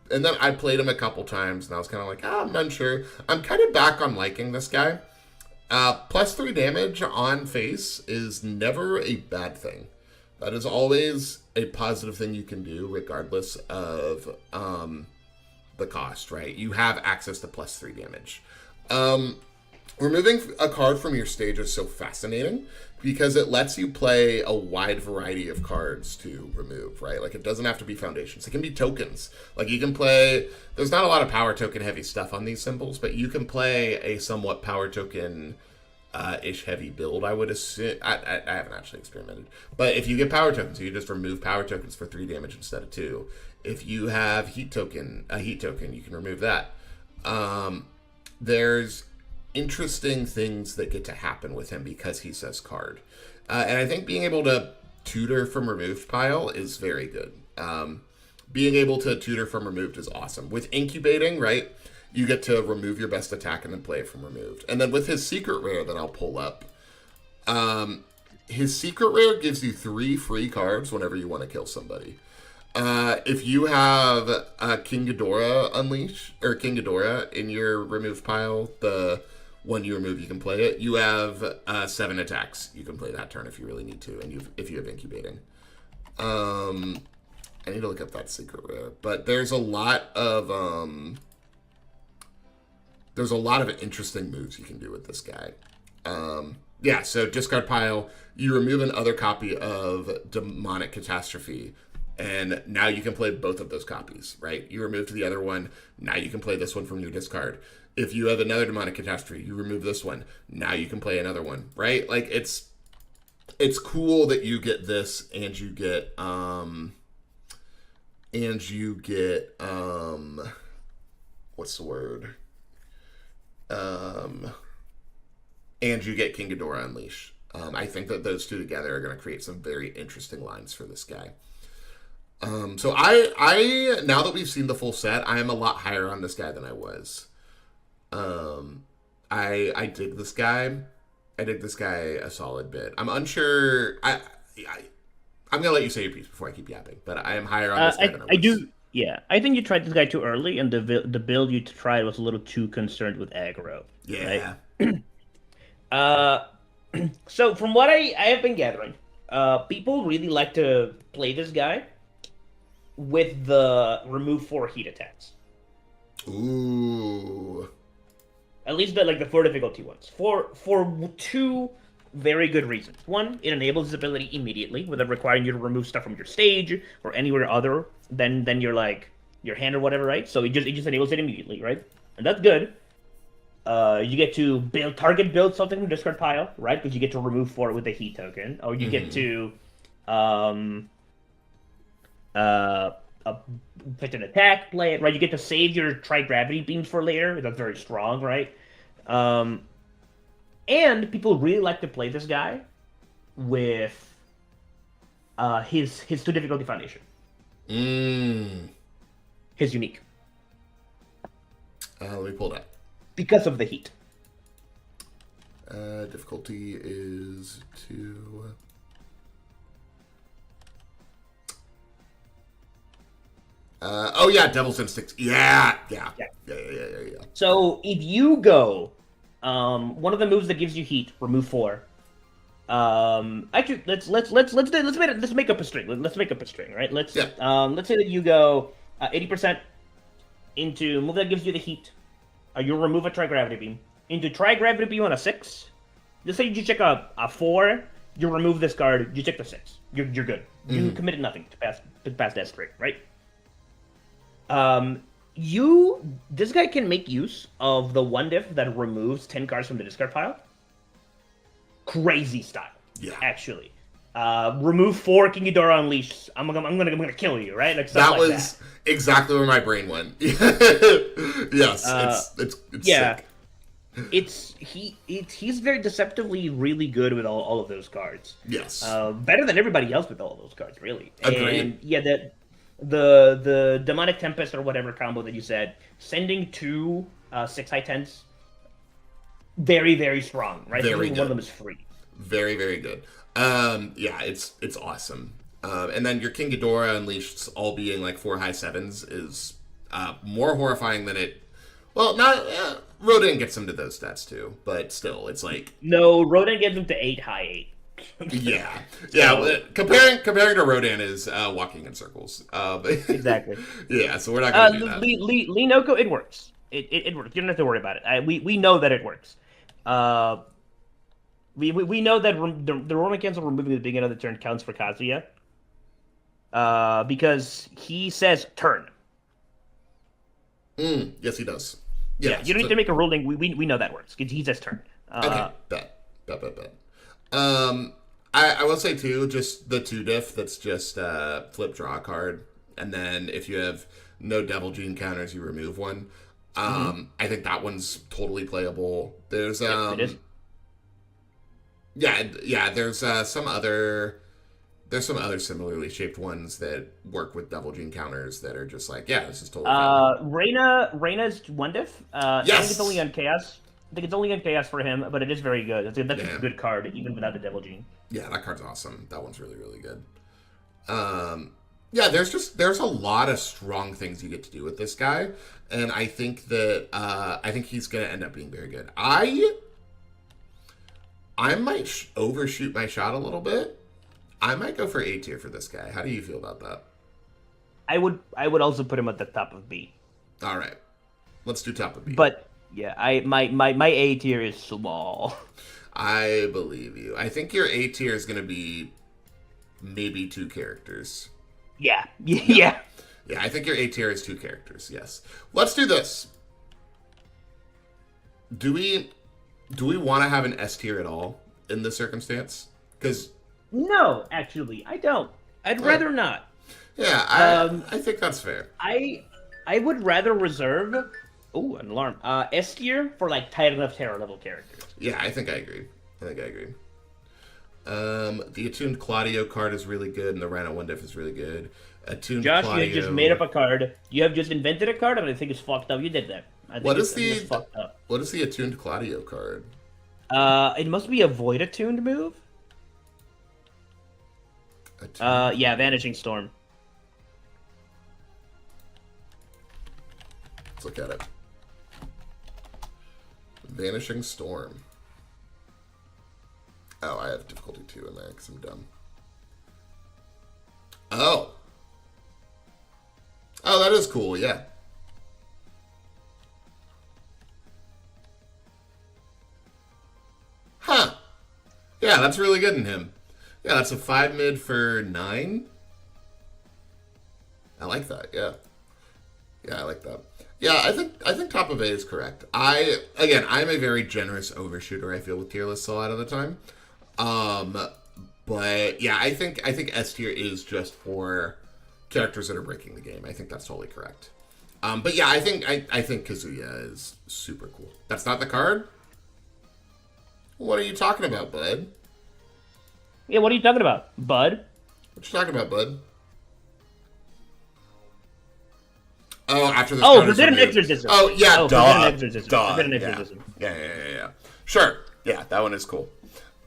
then I played him a couple times, and I was kind of like, I'm unsure. I'm kind of back on liking this guy. Plus 3 damage on face is never a bad thing. That is always a positive thing you can do, regardless of the cost, right? You have access to plus 3 damage. Removing a card from your stage is so fascinating because it lets you play a wide variety of cards to remove, right? Like, it doesn't have to be foundations. It can be tokens. Like, you can play... There's not a lot of power token heavy stuff on these symbols, but you can play a somewhat power token ish heavy build, I would assume. I haven't actually experimented. But if you get power tokens, you just remove power tokens for 3 damage instead of 2. If you have a heat token, you can remove that. There's interesting things that get to happen with him because he says card. And I think being able to tutor from removed pile is very good. Being able to tutor from removed is awesome. With incubating, right, you get to remove your best attack and then play it from removed. And then with his secret rare that I'll pull up, his secret rare gives you 3 free cards whenever you want to kill somebody. If you have King Ghidorah Unleash, or King Ghidorah in your removed pile, the one you remove, you can play it. You have 7 attacks. You can play that turn if you really need to, and if you have incubating. I need to look up that secret rare, but there's a lot of interesting moves you can do with this guy. Yeah, so discard pile, you remove another copy of Demonic Catastrophe, and now you can play both of those copies, right? You removed the other one, now you can play this one from your discard. If you have another Demonic Catastrophe, you remove this one, now you can play another one, right? Like, it's cool that you get this, and you get, what's the word? And you get King Ghidorah Unleash. I think that those two together are going to create some very interesting lines for this guy. So I now that we've seen the full set, I am a lot higher on this guy than I was. I dig this guy. I dig this guy a solid bit. I'm unsure. I'm gonna let you say your piece before I keep yapping, but I am higher on this guy than I was. I do. Yeah, I think you tried this guy too early, and the build you tried was a little too concerned with aggro. Yeah. Right? So from what I have been gathering, people really like to play this guy with the remove 4 heat attacks. Ooh. At least the 4 difficulty ones. For 2 very good reasons. One, it enables his ability immediately without requiring you to remove stuff from your stage or anywhere other than your your hand or whatever, right? So it just enables it immediately, right? And that's good. You get to build something from discard pile, right? Because you get to remove 4 with a heat token, or you get to pick an attack, play it, right? You get to save your tri-gravity beams for later. That's very strong, right? And people really like to play this guy with his 2 difficulty foundation. His unique. Let me pull that. Because of the heat. Difficulty is 2. Oh yeah, Devil's Instinct. Yeah. So if you go, one of the moves that gives you heat, remove 4. Actually, let's make up a string. Let's make up a string, right? Let's say that you go 80% into move that gives you the heat. You'll remove a tri-gravity beam. Into tri-gravity beam on a 6. Let's say you check a 4. You remove this card. You check the 6. You're good. You committed nothing to pass that string, right? This guy can make use of the 1 diff that removes 10 cards from the discard pile. Crazy style. Yeah. Actually. Remove 4 King Ghidorah Unleash. I'm gonna kill you, right? Like that like was exactly where my brain went. Yes, it's yeah. sick. He's very deceptively really good with all of those cards. Yes. Better than everybody else with all of those cards, really. Agreed. And yeah, the Demonic Tempest or whatever combo that you said, sending 2 6 high 10s, very, very strong, right? Very good. One of them is free. Very, very good. Yeah, it's awesome. And then your King Ghidorah Unleashed all being like 4 high 7s is more horrifying than it. Well, not Rodin gets him to those stats too, but still, it's like no. Rodin gets him to 8 high 8. Yeah. Comparing to Rodan is walking in circles. Exactly. Yeah, so we're not going to do that. Lee Noko, it works. It works. You don't have to worry about it. We know that it works. We know that the Roman cancel removing the beginning of the turn counts for Kazuya. Because he says turn. Yes, he does. Yeah, you don't need to make a ruling. We know that works. He says turn. Okay, bet. I will say too, just the 2 diff that's just flip draw a card and then if you have no Devil Gene counters, you remove one. I think that one's totally playable. There's It is. there's some other similarly shaped ones that work with Devil Gene counters that are just like, yeah, this is totally fine. Reina's one diff. I Yes. think it's only on chaos. I think it's only on chaos for him, but it is very good. That's Yeah. a good card, even without the Devil Gene. Yeah, that card's awesome. That one's really, really good. Yeah, there's a lot of strong things you get to do with this guy, and I think that I think he's gonna end up being very good. I might overshoot my shot a little bit. I might go for A tier for this guy. How do you feel about that? I would also put him at the top of B. All right, let's do top of B. But yeah, my A tier is small. I believe you. I think your A tier is gonna be maybe 2 characters. Yeah. Yeah. Yeah, I think your A tier is 2 characters. Yes. Let's do this. Do we want to have an S tier at all in this circumstance? Because No, actually, I don't. I'd rather not. yeah, I think that's fair. I would rather reserve an alarm. S tier for like title of terror level characters. Yeah, I think I agree. The attuned Claudio card is really good, and the Rhino One Diff is really good. Attuned Josh, Claudio... you just made up a card. You have just invented a card, and I think it's fucked up. You did that. I think it's fucked up. What is the attuned Claudio card? It must be a void attuned move. Yeah, Vanishing Storm. Let's look at it. Vanishing Storm. Oh, I have difficulty 2 in there because I'm dumb. Oh, that is cool, yeah. Huh. Yeah, that's really good in him. Yeah, that's a 5 mid for 9. I like that, yeah. Yeah, I like that. Yeah, I think top of A is correct. I'm a very generous overshooter, I feel, with tier lists a lot of the time. But yeah, I think S tier is just for characters that are breaking the game. I think that's totally correct. But yeah, I think Kazuya is super cool. That's not the card? What are you talking about, bud? Yeah, what are you talking about, bud? What you talking about, bud? Oh, after this. Oh, Forbidden Exorcism. Oh, yeah, Forbidden Exorcism. Forbidden Exorcism. Yeah. Sure. Yeah, that one is cool.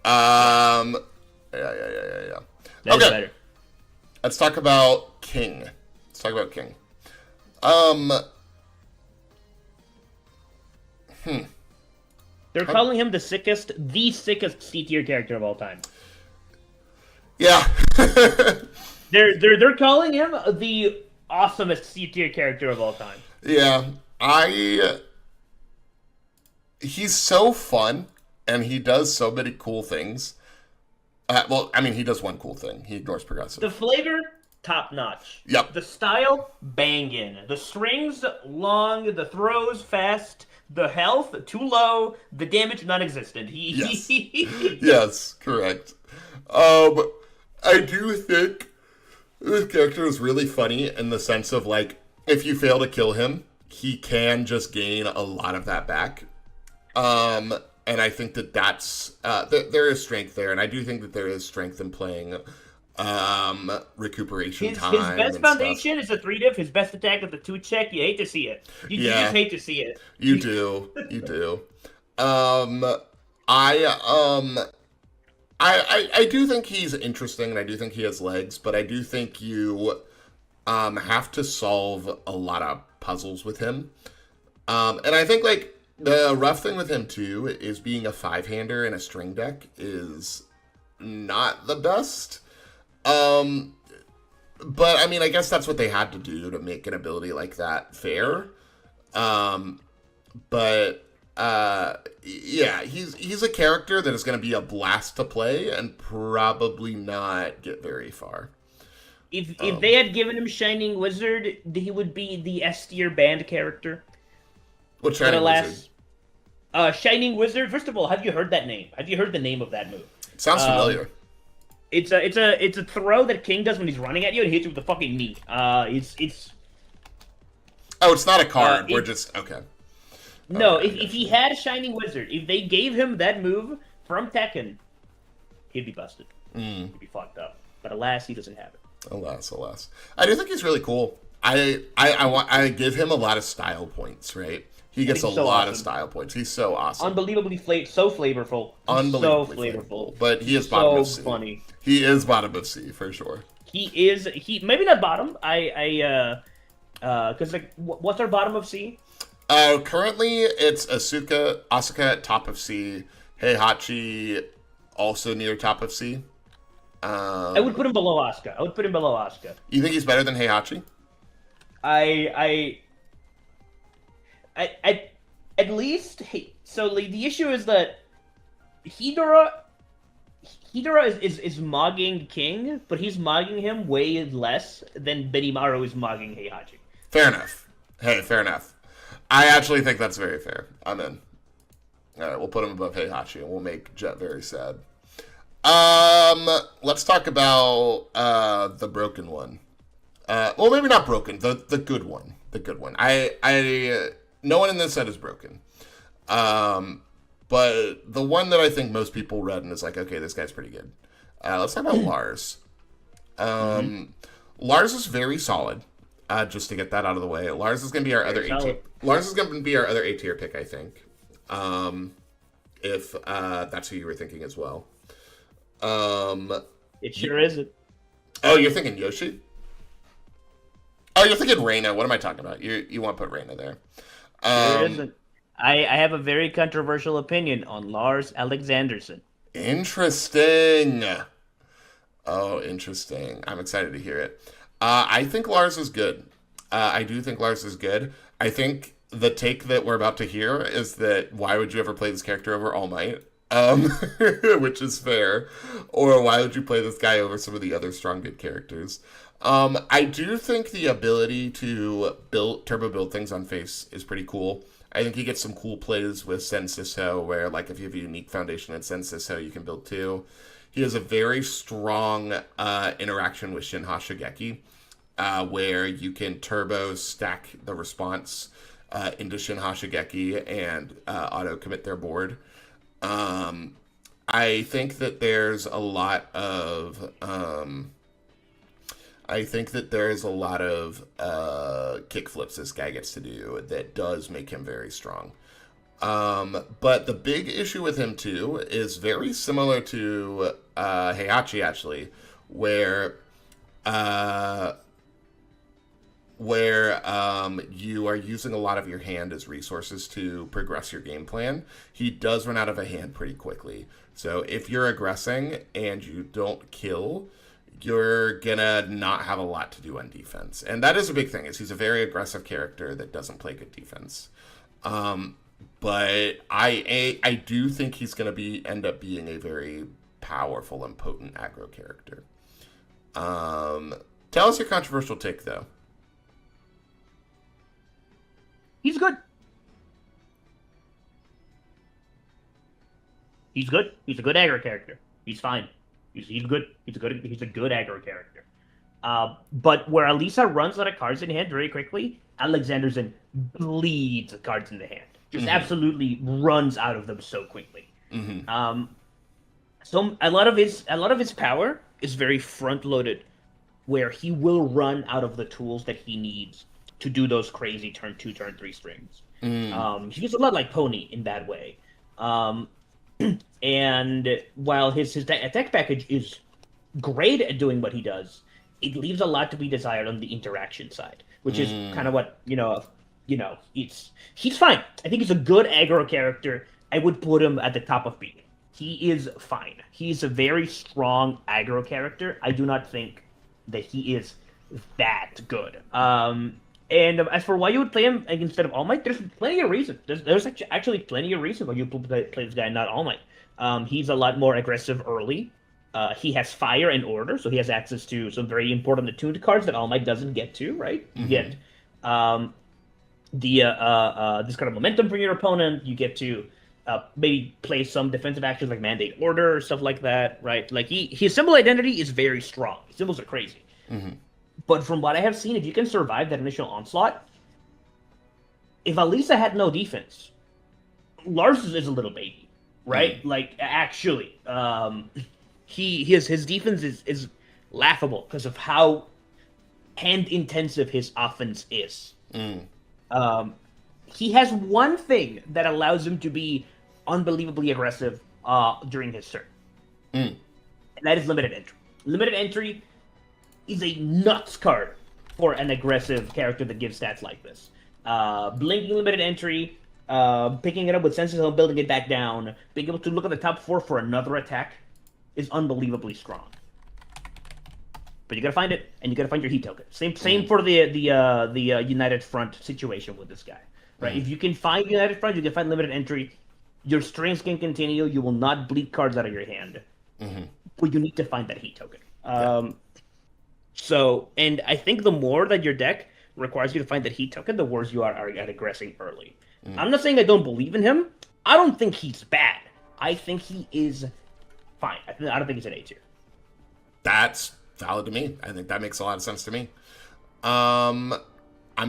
Yeah. That Okay. is better. Let's talk about King. They're calling him the sickest C tier character of all time. Yeah. They're calling him the awesomest C tier character of all time. Yeah. He's so fun, and he does so many cool things. He does one cool thing. He ignores progressive. The flavor, top notch. Yep. The style, bangin'. The strings, long. The throws, fast. The health, too low. The damage, non-existent. Yes. Yes, correct. I do think this character is really funny in the sense of, like, if you fail to kill him, he can just gain a lot of that back. And I think that's there is strength there, and I do think that there is strength in playing recuperation time. His best foundation is a 3 diff. His best attack is a 2 check. You hate to see it. You just hate to see it. You do. I do think he's interesting, and I do think he has legs, but I do think you have to solve a lot of puzzles with him. And I think, like, the rough thing with him, too, is being a 5-hander in a string deck is not the best. But, I mean, I guess that's what they had to do to make an ability like that fair. Yeah, he's a character that is going to be a blast to play and probably not get very far. If they had given him Shining Wizard, he would be the S tier band character. What Shining Wizard? Shining Wizard. First of all, have you heard that name? Have you heard the name of that move? Sounds familiar. It's a throw that King does when he's running at you and hits you with the fucking knee. It's Oh, it's not a card. We're it, just okay. no. Okay, If he had a Shining Wizard, if they gave him that move from Tekken, he'd be busted. He'd be fucked up. But alas, he doesn't have it. Alas, alas. I do think he's really cool. I give him a lot of style points, right? He gets a He's so lot awesome. of style points. He's so awesome. Unbelievably so flavorful. Unbelievably So flavorful. But he is bottom of C. Funny. He is bottom of C for sure. He maybe not bottom. Because like what's our bottom of C? Currently it's Asuka at top of C, Heihachi also near top of C. I would put him below Asuka. You think he's better than Heihachi? I at least so like, the issue is that Hidora is mogging King, but he's mogging him way less than Benimaru is mogging Heihachi. Fair enough. Hey, fair enough. I actually think that's very fair. I'm in. All right, we'll put him above Heihachi, and we'll make Jet very sad. Let's talk about the broken one. Well, maybe not broken. The good one. The good one. No one in this set is broken. But the one that I think most people read and is like, okay, this guy's pretty good. Let's talk about Lars. Lars is very solid. Just to get that out of the way, Lars is going to be our other A tier. Lars is going to be our other A tier pick, I think. If that's who you were thinking as well. It sure isn't. Oh, you're thinking Yoshi? Oh, you're thinking Reina. What am I talking about? You want to put Reina there? Sure isn't. I have a very controversial opinion on Lars Alexanderson. Interesting. Oh, interesting. I'm excited to hear it. I think Lars is good. I do think Lars is good. I think the take that we're about to hear is that why would you ever play this character over All Might? Which is fair. Or why would you play this guy over some of the other strong good characters? I do think the ability to turbo build things on face is pretty cool. I think he gets some cool plays with Sen Siso, where like if you have a unique foundation in Sen Siso, you can build two. He has a very strong interaction with Shin Hashigeki, where you can turbo stack the response into Shin Hashigeki and auto commit their board. I think that there's a lot of kick flips this guy gets to do that does make him very strong. But the big issue with him too is very similar to Heihachi actually, where you are using a lot of your hand as resources to progress your game plan. He does run out of a hand pretty quickly. So if you're aggressing and you don't kill, you're gonna not have a lot to do on defense. And that is a big thing, is he's a very aggressive character that doesn't play good defense. But I do think he's gonna end up being a very powerful and potent aggro character. Tell us your controversial take though. He's good. He's good. He's a good aggro character. He's fine. He's good. He's a good aggro character. But where Elisa runs out of cards in hand very quickly, Alexanderson bleeds cards in the hand. Just absolutely runs out of them so quickly. So a lot of his power is very front loaded, where he will run out of the tools that he needs to do those crazy turn 2, turn 3 strings. He's a lot like Pony in that way. And while his attack package is great at doing what he does, it leaves a lot to be desired on the interaction side, which is kind of what, he's fine. I think he's a good aggro character. I would put him at the top of B. He is fine. He's a very strong aggro character. I do not think that he is that good. And as for why you would play him instead of All Might, there's plenty of reasons. There's actually plenty of reasons why you play this guy, not All Might. He's a lot more aggressive early. He has fire and order, so he has access to some very important attuned cards that All Might doesn't get to, right? You get this kind of momentum from your opponent. You get to maybe play some defensive actions like Mandate Order or stuff like that, right? Like his symbol identity is very strong. His symbols are crazy. Mm-hmm. But from what I have seen, if you can survive that initial onslaught, if Alisa had no defense, Lars is a little baby, right? Mm-hmm. Like actually, his defense is laughable because of how hand intensive his offense is. Mm. He has one thing that allows him to be unbelievably aggressive during his turn, Mm. and that is limited entry. Limited entry is a nuts card for an aggressive character that gives stats like this. Blinking limited entry, picking it up with Senses and building it back down, being able to look at the top 4 for another attack is unbelievably strong. But you gotta find it, and you gotta find your heat token. Same for the United Front situation with this guy, right? If you can find United Front, you can find limited entry. Your strengths can continue. You will not bleed cards out of your hand, but you need to find that heat token. So, and I think the more that your deck requires you to find that heat token, the worse you are at aggressing early. I'm not saying I don't believe in him. I don't think he's bad. I think he is fine. I don't think he's an A tier. That's valid to me. I think that makes a lot of sense to me. I'm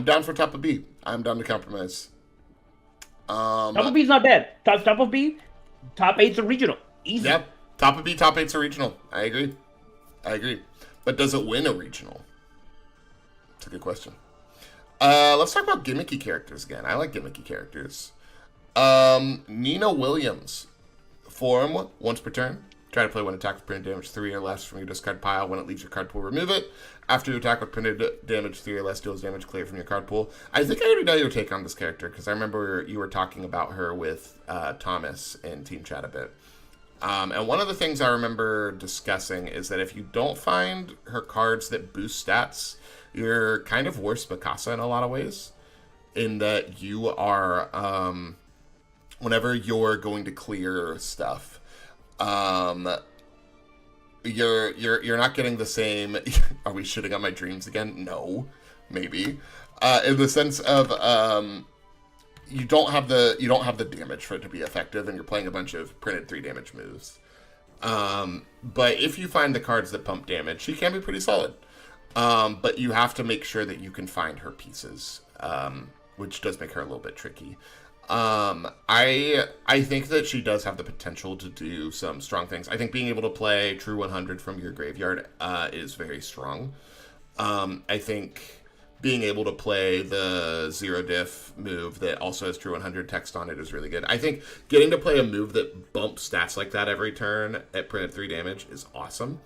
down for top of B. I'm down to compromise. Top of B is not bad. Top of B, top 8's a regional. Easy. Yep. Top of B, top 8's a regional. I agree. But does it win a regional? That's a good question. Let's talk about gimmicky characters again. I like gimmicky characters. Nina Williams. Form once per turn. Try to play one attack with printed damage 3 or less from your discard pile. When it leaves your card pool, remove it. After you attack with printed damage 3 or less, deals damage clear from your card pool. I think I already know your take on this character because I remember you were talking about her with Thomas in Team Chat a bit. And one of the things I remember discussing is that if you don't find her cards that boost stats, you're kind of worse Mikasa in a lot of ways. In that you are, whenever you're going to clear stuff, you're not getting the same. Are we shitting on my dreams again? No, maybe. In the sense of you don't have the damage for it to be effective, and you're playing a bunch of printed 3 damage moves. But if you find the cards that pump damage, she can be pretty solid. But you have to make sure that you can find her pieces, which does make her a little bit tricky. I think that she does have the potential to do some strong things. I think being able to play True 100 from your graveyard is very strong. I think being able to play the zero diff move that also has True 100 text on it is really good. I think getting to play a move that bumps stats like that every turn at printed 3 damage is awesome.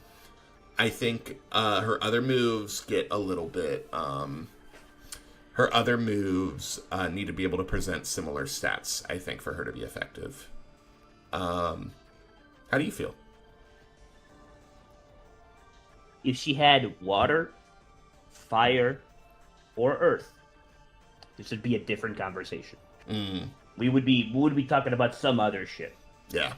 I think her other moves get a little bit... her other moves need to be able to present similar stats, I think, for her to be effective. How do you feel? If she had water, fire, or earth, this would be a different conversation. We would be talking about some other shit. Yeah.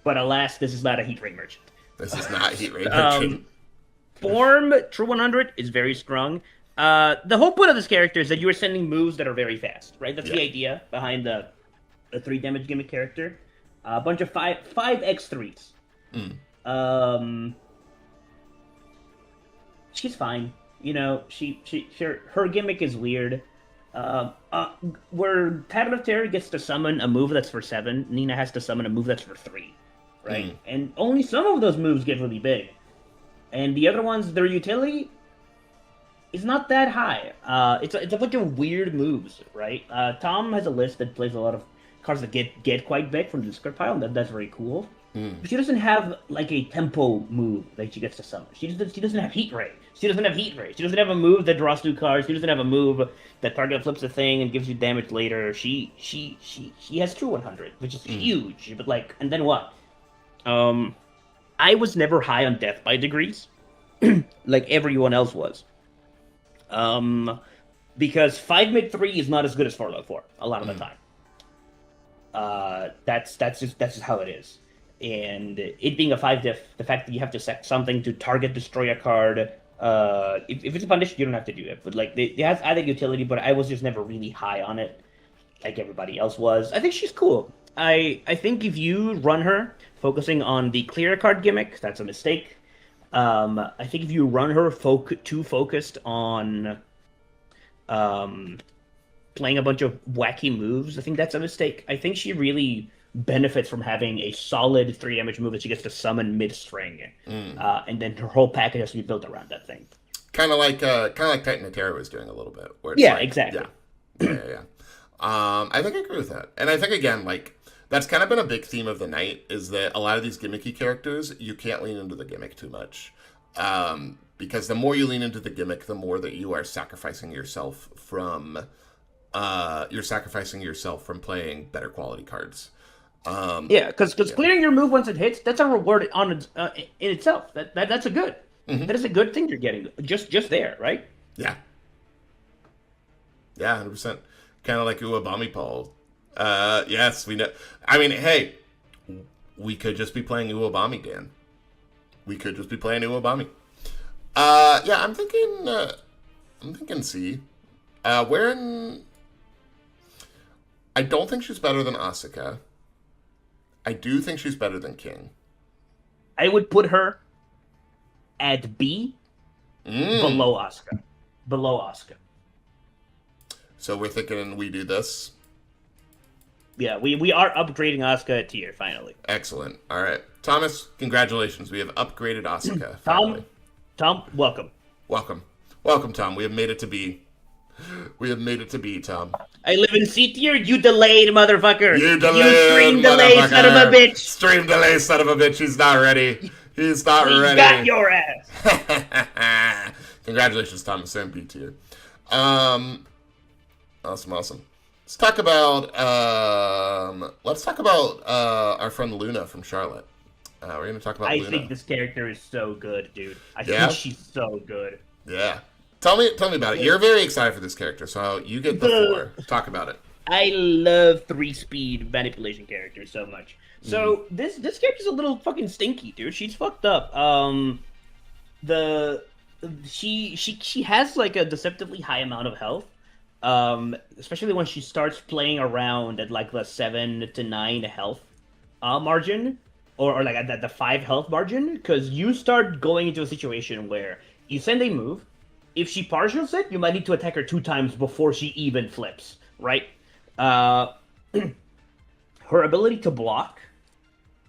But alas, this is not a heat ray merchant. This is not heat ray merchant. Form True 100 is very strong. The whole point of this character is that you are sending moves that are very fast, right? That's the idea behind the 3 damage gimmick character. A bunch of 5x3s. She's fine. You know, her gimmick is weird. Where Pattern of Terror gets to summon a move that's for 7, Nina has to summon a move that's for 3, right? And only some of those moves get really big. And the other ones, their utility is not that high. It's a bunch of weird moves, right? Tom has a list that plays a lot of cards that get quite big from the discard pile, and that's very cool. But she doesn't have like a tempo move that she gets to summon. She doesn't have heat ray. She doesn't have heat ray. She doesn't have a move that draws 2 cards. She doesn't have a move that target flips a thing and gives you damage later. She has True 100, which is huge. But like, and then what? I was never high on death by degrees, like everyone else was. Because 5 mid 3 is not as good as 4 low 4 a lot of the time. That's just how it is. And it being a 5 diff, the fact that you have to set something to target destroy a card, if it's a punish, you don't have to do it. But like, it has added utility, but I was just never really high on it, like everybody else was. I think she's cool. I think if you run her focusing on the clear card gimmick, that's a mistake. I think if you run her too focused on um, playing a bunch of wacky moves, I think that's a mistake. I think she really benefits from having a solid 3 damage move that she gets to summon mid-string, and then her whole package has to be built around that thing. Kind of like Titan Terra was doing a little bit. Where it's Yeah, like, exactly. Yeah. I think I agree with that, and I think again, like that's kind of been a big theme of the night is that a lot of these gimmicky characters you can't lean into the gimmick too much, because the more you lean into the gimmick, the more that you are sacrificing yourself from playing better quality cards. Yeah, because clearing your move once it hits, that's a reward in itself. That's a good. Mm-hmm. That is a good thing you're getting just there, right? Yeah. Yeah, 100%. Kind of like Uwabami Paul. Yes, we know. I mean, hey, we could just be playing Uwabami, Dan. We could just be playing Uwabami. Yeah, I'm thinking C. Wherein I don't think she's better than Asuka. I do think she's better than King. I would put her at B, below Asuka. Below Asuka. So we're thinking we do this. Yeah, we are upgrading Asuka a tier, finally. Excellent. All right. Thomas, congratulations. We have upgraded Asuka. Finally. Tom, welcome. Welcome, Tom. We have made it to B. We have made it to B, Tom. I live in C tier, you delayed, motherfucker. You delayed, stream delay, son of a bitch. Stream delay, son of a bitch. He's not ready. He's not ready. He got your ass. Congratulations, Thomas. And B tier. Awesome. Let's talk about our friend Luna from Charlotte. We're gonna talk about Luna. I think this character is so good, dude. I think she's so good. Yeah. Tell me about it. You're very excited for this character, so you get the floor. Talk about it. I love 3-speed manipulation characters so much. So this character's a little fucking stinky, dude. She's fucked up. She has like a deceptively high amount of health. Especially when she starts playing around at like the 7 to 9 health margin, or like at the 5 health margin, because you start going into a situation where you send a move. If she partials it, you might need to attack her 2 times before she even flips, right? Her ability to block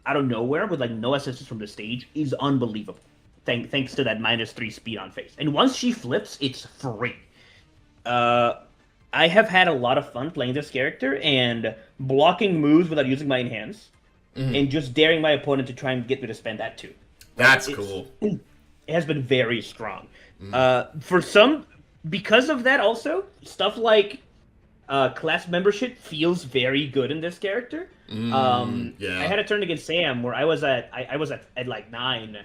out of nowhere with like no assistance from the stage is unbelievable. Thanks to that -3 speed on face. And once she flips, it's free. I have had a lot of fun playing this character and blocking moves without using my hands, and just daring my opponent to try and get me to spend that too. That's cool. It has been very strong. Because of that also, stuff like class membership feels very good in this character. I had a turn against Sam where I was at like 9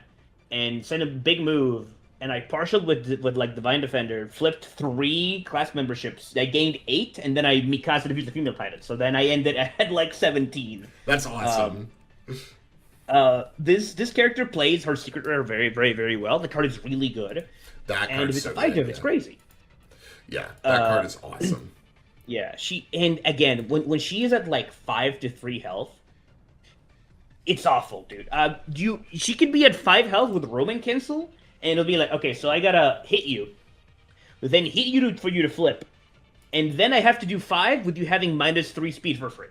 and sent a big move, and I partialed with like Divine Defender, flipped 3 class memberships. I gained 8, and then I Mikasa defeated the female Titan. So then I ended at like 17. That's awesome. This character plays her secret rare very, very, very well. The card is really good. And if it's effective, it's crazy. Yeah, that card is awesome. Yeah, and again, when she is at like 5 to 3 health, it's awful, dude. She could be at 5 health with roaming cancel, and it'll be like, okay, so I gotta hit you, then hit you for you to flip, and then I have to do 5 with you having -3 speed for free.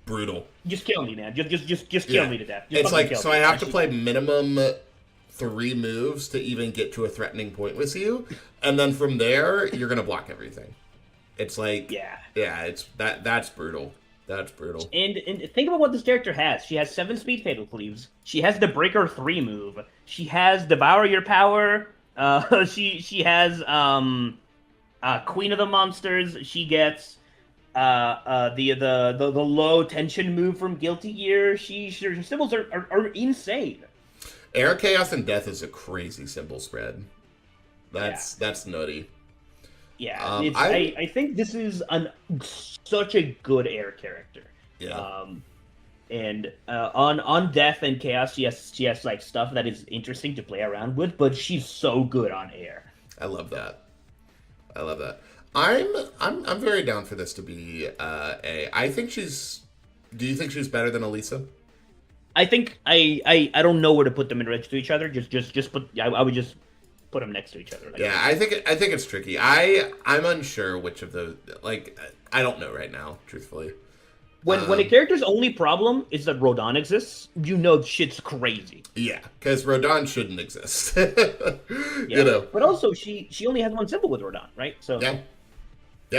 Brutal. Just kill me, man. Just kill me to death. It's like, so I have to play minimum 3 moves to even get to a threatening point with you, and then from there you're gonna block everything. It's like, it's that's brutal. That's brutal. And think about what this character has. She has 7 speed fatal cleaves. She has the Breaker 3 move. She has Devour Your Power. She has Queen of the Monsters. She gets the low tension move from Guilty Gear. Her symbols are insane. Air Chaos and Death is a crazy symbol spread. That's nutty. Yeah, I think this is such a good air character. Yeah. And on Death and Chaos, she has like stuff that is interesting to play around with, but she's so good on air. I love that. I'm very down for this to be a. I think she's. Do you think she's better than Elisa? I think I don't know where to put them in next to each other. Just put. I would just put them next to each other. Yeah, I think it's tricky. I'm unsure which of the like. I don't know right now, truthfully. When a character's only problem is that Rodon exists, you know shit's crazy. Yeah, because Rodon shouldn't exist. Yeah. You know. But also, she only has one symbol with Rodon, right? So yeah,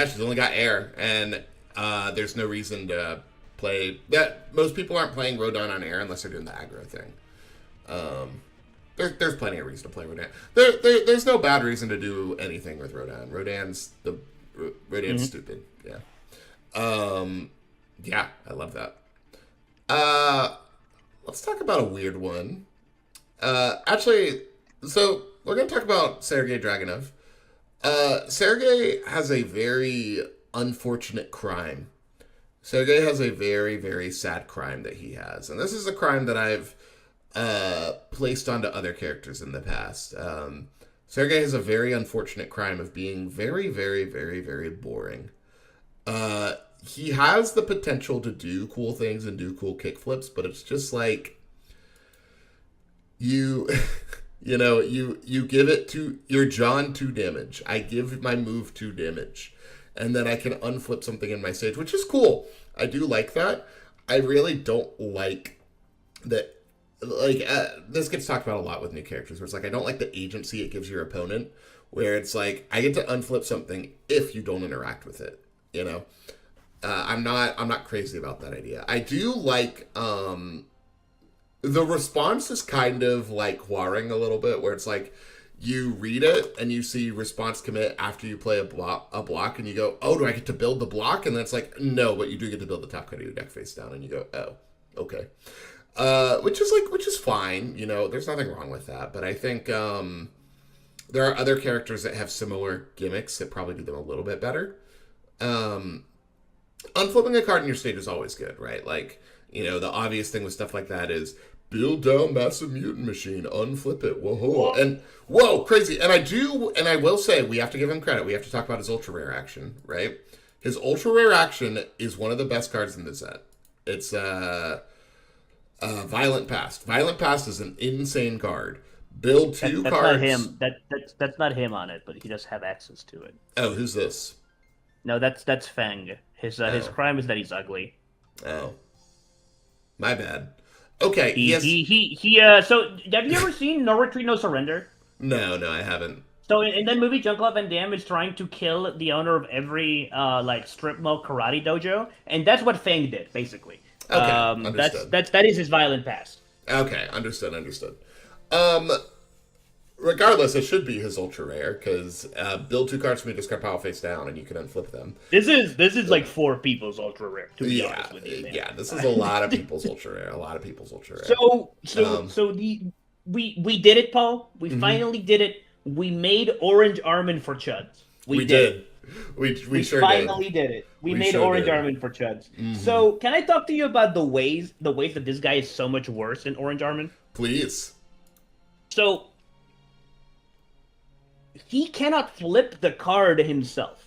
she's only got air, and there's no reason to play that. Most people aren't playing Rodon on air unless they're doing the aggro thing. There's plenty of reason to play Rodon. There's no bad reason to do anything with Rodon. Rodon's stupid. Yeah. Yeah, I love that. Let's talk about a weird one. Actually, so we're going to talk about Sergei Dragunov. Sergei has a very unfortunate crime. Sergei has a very, very sad crime that he has. And this is a crime that I've placed onto other characters in the past. Sergei has a very unfortunate crime of being very, very, very, very boring. He has the potential to do cool things and do cool kickflips, but it's just like you give it to your John 2 damage. I give my move 2 damage, and then I can unflip something in my stage, which is cool. I do like that. I really don't like that. Like this gets talked about a lot with new characters, where it's like I don't like the agency it gives your opponent, where it's like I get to unflip something if you don't interact with it. You know. I'm not crazy about that idea. I do like the response is kind of like Huaring a little bit, where it's like you read it and you see response commit after you play a block, and you go, oh, do I get to build the block? And then it's like, no, but you do get to build the top card of your deck face down, and you go, oh, okay, which is fine. You know, there's nothing wrong with that. But I think there are other characters that have similar gimmicks that probably do them a little bit better. Unflipping a card in your stage is always good, right? Like, you know, the obvious thing with stuff like that is build down massive mutant machine, unflip it, whoa, and whoa, crazy. And I will say, we have to give him credit. We have to talk about his ultra rare action, right? His ultra rare action is one of the best cards in the set. It's Violent Past. Violent Past is an insane card. Build two that's cards. Not him. That's not him on it, but he does have access to it. Oh, who's this? No, that's Fang. His crime is that he's ugly. Oh, my bad. Okay, So, have you ever seen No Retreat, No Surrender? No, I haven't. So, in that movie, Jean-Claude Van Damme is trying to kill the owner of every strip mall karate dojo, and that's what Fang did, basically. Okay, understood. That is his violent past. Okay, understood. Regardless, it should be his ultra rare, because build two cards from your discard pile face down, and you can unflip them. This is like 4 people's ultra rare, to be honest with you, man. Yeah, this is a lot of people's ultra rare. We did it, Paul. We finally did it. We made Orange Armin for Chuds. We did. We sure finally did it. We made sure Orange Armin for Chuds. Mm-hmm. So, can I talk to you about the ways that this guy is so much worse than Orange Armin? Please. So, he cannot flip the card himself.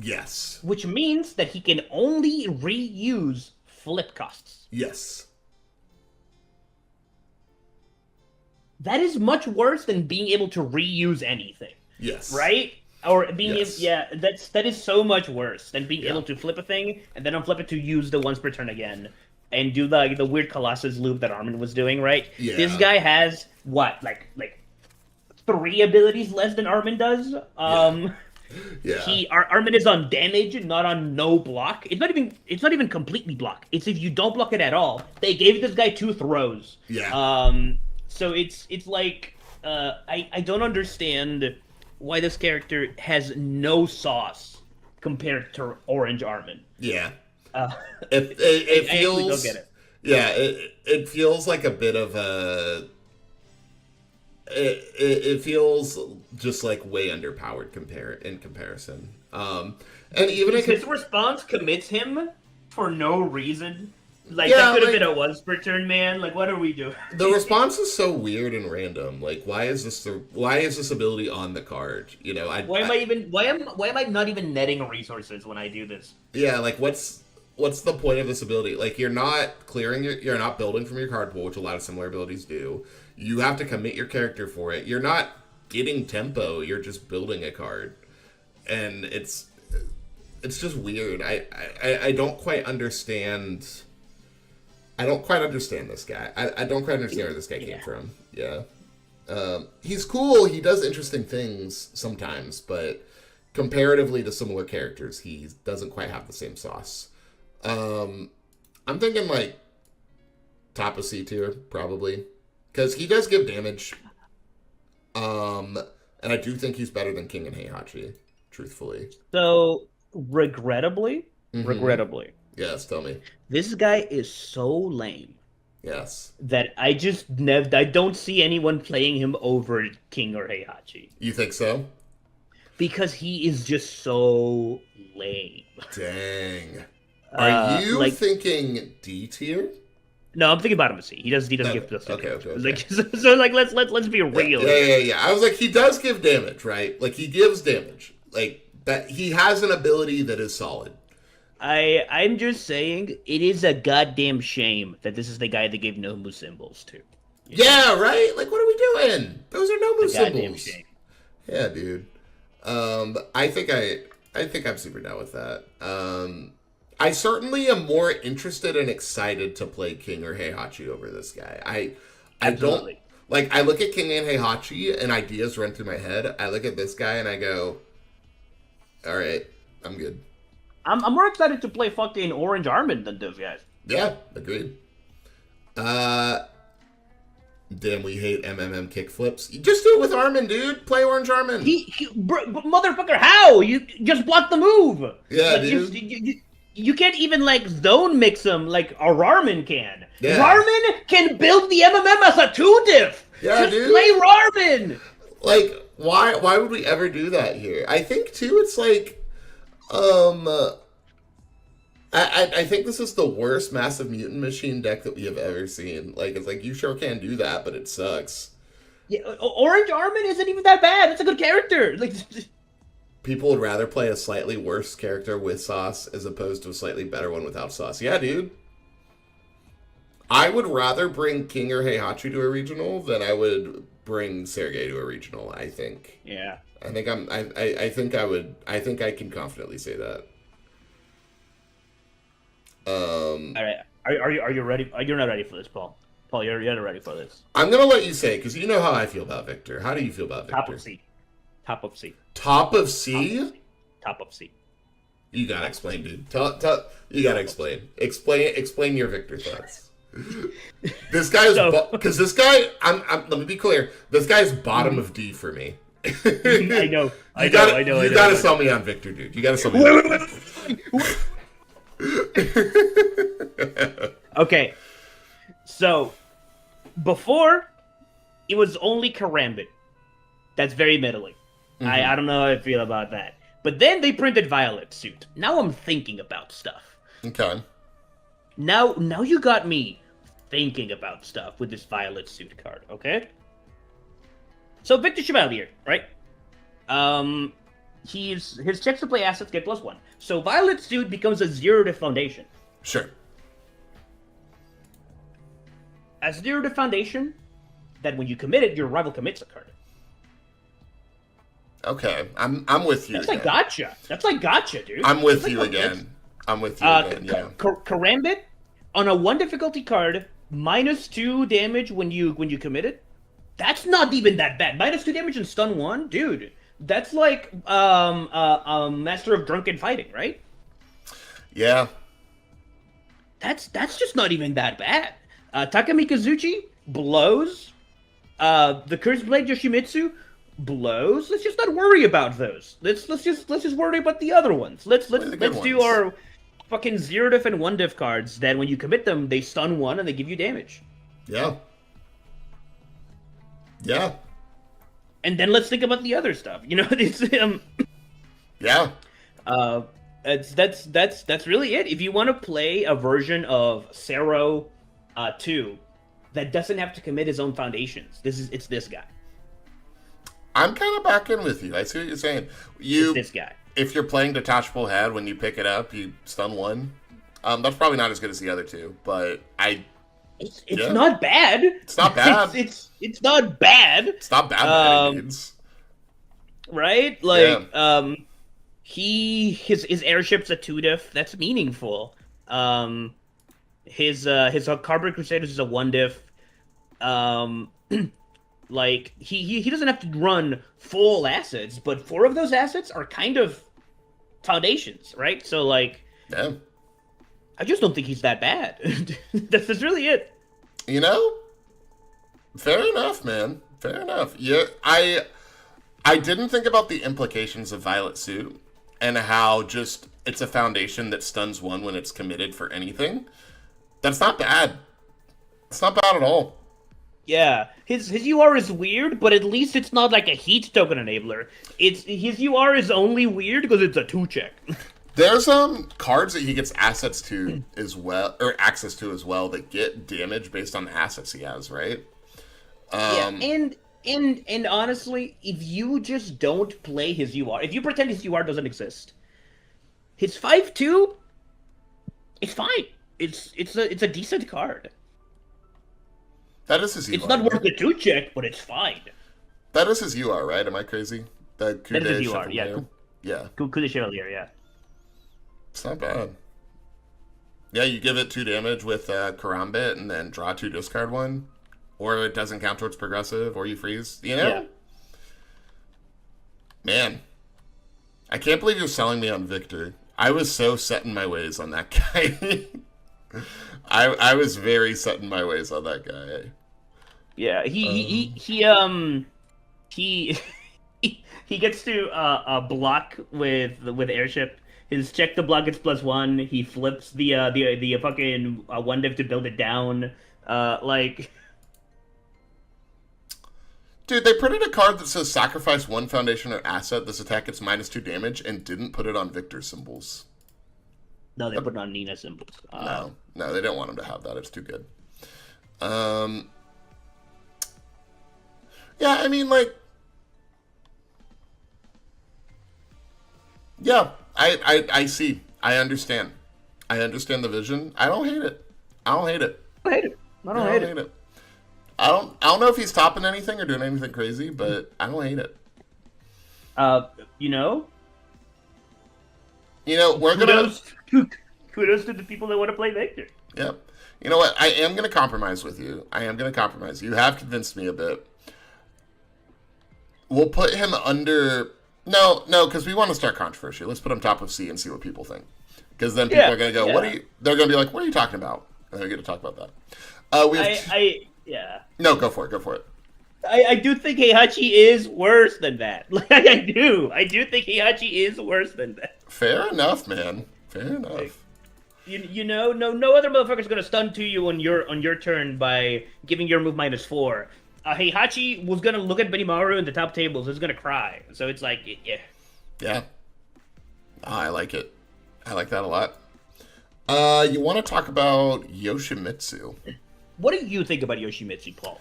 Yes. Which means that he can only reuse flip costs. Yes. That is much worse than being able to reuse anything. Yes. Right? Or being that is so much worse than being able to flip a thing and then unflip it to use the once per turn again and do the weird Colossus loop that Armin was doing, right? Yeah. This guy has like 3 abilities less than Armin does. Armin is on damage, not on no block. It's not even completely block. It's if you don't block it at all. They gave this guy 2 throws. Yeah. So it's like I don't understand why this character has no sauce compared to Orange Armin. Yeah. It feels. I don't get it. Yeah, it feels like a bit of a. It feels just like way underpowered in comparison. And even his response commits him for no reason. Like that Yeah, could have like been a once per turn, man. Like what are we doing? The response is so weird and random. Like, why is this ability on the card? You know, Why am I not even netting resources when I do this? yeah, like what's the point of this ability? Like, you're not you're not building from your card pool, which a lot of similar abilities do. You have to commit your character for it. You're not getting tempo. You're just building a card, and it's just weird. I don't quite understand. I don't quite understand this guy. I don't quite understand where this guy came from. Yeah. He's cool. He does interesting things sometimes, but comparatively to similar characters, he doesn't quite have the same sauce. I'm thinking like top of C tier, probably. Because he does give damage. And I do think he's better than King and Heihachi, truthfully. So regrettably, Yes, tell me. this guy is so lame Yes. that I don't see anyone playing him over King or Heihachi You think so? because he is just so lame. Dang. Are you like thinking D tier? no, I'm thinking bottom of C. He doesn't No, give us okay. Like so like let's be real. Yeah. I was like, he does give damage, right? Like, he gives damage. Like, that he has an ability that is solid. I'm just saying it is a goddamn shame that this is the guy that gave Nomu symbols to. Yeah, right? Like, what are we doing? Those are no move Goddamn symbols. shame. Yeah, dude. I think I'm super down with that. I certainly am more interested and excited to play King or Heihachi over this guy. I don't Absolutely. like. I look at King and Heihachi and ideas run through my head. I look at this guy and I go, "All right, I'm good." I'm more excited to play fucking Orange Armin than those guys. Yeah, agreed. Damn, we hate MMM kickflips. You just do it with Armin, dude. Play Orange Armin. Motherfucker, how? You just block the move. Yeah, like, dude. You can't even like zone mix him like a Rarmin can. Yeah. Rarmin can build the MMM as a 2-diff. Yeah, just dude. play Rarmin. Like, why would we ever do that here? I think too, it's like, I think this is the worst Massive Mutant Machine deck that we have ever seen. Like, it's like, you sure can do that, but it sucks. Yeah, Orange Armin isn't even that bad. It's a good character. Like, People would rather play a slightly worse character with sauce as opposed to a slightly better one without sauce. Yeah, dude. I would rather bring King or Heihachi to a regional than I would bring Sergei to a regional, I think. yeah. I think I can confidently say that. All right. Are you ready? You're not ready for this, Paul. Paul, you're not ready for this. I'm gonna let you say, because you know how I feel about Victor. How do you feel about Victor? Top of C. Top of C. Top of C? Top of C. You gotta explain, dude. You gotta explain. Explain your Victor thoughts. This guy is because this guy. Let me be clear. This guy's bottom of D for me. I know. You gotta sell me on Victor, dude. You gotta sell me. Okay. So, before, it was only Karambit. That's very middling. Mm-hmm. I don't know how I feel about that. But then they printed Violet Suit. Now I'm thinking about stuff. Okay. Now you got me thinking about stuff with this Violet Suit card, okay? So Victor Chevalier, right? His checks to play assets get +1. So Violet Suit becomes a 0 foundation. Sure. A 0 foundation, that when you commit it, your rival commits a card. Okay. I'm with you. That's again. like gotcha. That's like gotcha, dude. I'm with That's you like again. I'm with you again. Yeah. Karambit on a 1 difficulty card, -2 damage when you commit it. That's not even that bad. -2 damage and stun 1, dude. That's like Master of Drunken Fighting, right? Yeah. That's just not even that bad. Takami Kazuchi blows. The Cursed Blade Yoshimitsu blows. Let's just not worry about those. Let's just worry about the other ones. Let's do our fucking 0 diff and 1 diff cards that when you commit them, they stun 1 and they give you damage. Yeah. Yeah. And then let's think about the other stuff. You know, it's Yeah. That's really it. If you want to play a version of Sero 2 that doesn't have to commit his own foundations, it's this guy. I'm kind of back in with you. I see what you're saying. It's this guy. If you're playing detachable head, when you pick it up, you stun one. That's probably not as good as the other two, but It's not bad. It's not bad. It's not bad. It's not bad by any means. Right? Like, his airship's a 2-diff. That's meaningful. His Carbon Crusaders is a 1-diff. Like, he doesn't have to run full assets, but 4 of those assets are kind of foundations, right? So, like, yeah. I just don't think he's that bad. That's really it. You know? Fair enough, man. Fair enough. Yeah, I didn't think about the implications of Violet Suit and how just it's a foundation that stuns one when it's committed for anything. That's not bad. It's not bad at all. Yeah, his UR is weird, but at least it's not like a heat token enabler. His UR is only weird because it's a 2-check. There's cards that he gets assets to as well, or access to as well, that get damage based on the assets he has, right? Yeah, and honestly, if you just don't play his UR, if you pretend his UR doesn't exist, his 5/2, it's fine. It's a decent card. That is his UR. It's not worth the 2-check, but it's fine. That is his UR, right? Am I crazy? That is his UR, yeah. Yeah. Coup de Chevalier, yeah. It's not bad. Yeah, you give it 2 damage with Karambit and then draw 2, discard 1. Or it doesn't count towards progressive, or you freeze. You know? Yeah. Man. I can't believe you're selling me on Victor. I was so set in my ways on that guy. I was very set in my ways on that guy. Yeah, he gets to block with airship. His check to block gets +1. He flips the fucking 1-diff to build it down. Like, dude, they printed a card that says sacrifice 1 foundation or asset. This attack gets -2 damage, and didn't put it on Victor symbols. No, they put it on Nina symbols. No, they didn't want him to have that. It's too good. Yeah, I mean, like, yeah, I see. I understand. I understand the vision. I don't hate it. I don't hate it. I hate it. I don't hate it. I don't know if he's topping anything or doing anything crazy, but I don't hate it. You know, we're kudos to the people that want to play Victor. Yep. You know what? I am going to compromise with you. You have convinced me a bit. We'll put him under... No, because we want to start controversy. Let's put him top of C and see what people think. Because then people are going to go, what are you... They're going to be like, what are you talking about? And they're going to talk about that. Yeah. No, go for it. I do think Heihachi is worse than that. Like, I do think Heihachi is worse than that. Fair enough, man. Fair enough. You know, no other motherfucker's gonna stun to you on your turn by giving your move -4. Heihachi was gonna look at Benimaru in the top tables. He's gonna cry. So it's like, yeah. Yeah. I like it. I like that a lot. You want to talk about Yoshimitsu? What do you think about Yoshimitsu, Paul?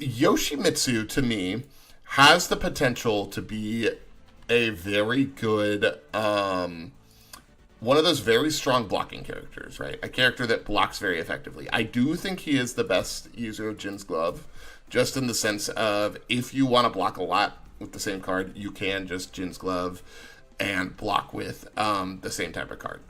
Yoshimitsu, to me, has the potential to be a very good, one of those very strong blocking characters, right? A character that blocks very effectively. I do think he is the best user of Jin's Glove, just in the sense of if you want to block a lot with the same card, you can just Jin's Glove and block with the same type of card.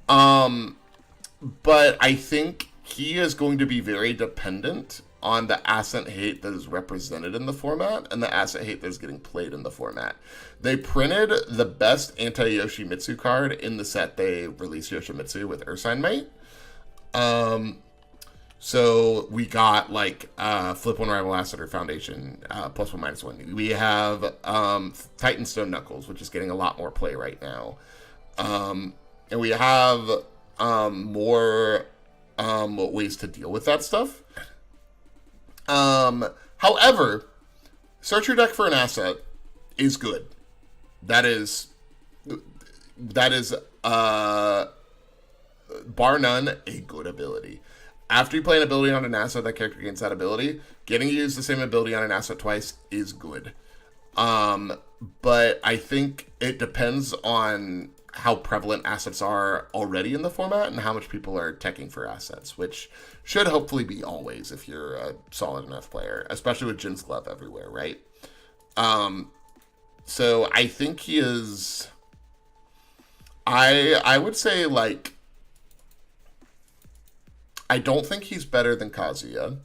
But I think he is going to be very dependent on the asset hate that is represented in the format and the asset hate that is getting played in the format. They printed the best anti-Yoshimitsu card in the set they released Yoshimitsu with Ursine Mate. So we got like flip 1 rival asset or foundation +1/-1. We have Titanstone Knuckles, which is getting a lot more play right now. And we have more ways to deal with that stuff. However, search your deck for an asset is good. That is, that is bar none a good ability. After you play an ability on an asset, that character gains that ability. Getting to use the same ability on an asset twice is good. But I think it depends on how prevalent assets are already in the format and how much people are teching for assets, which should hopefully be always if you're a solid enough player, especially with Jin's Glove everywhere, right? So I think he is... I would say, like... I don't think he's better than Kazuya.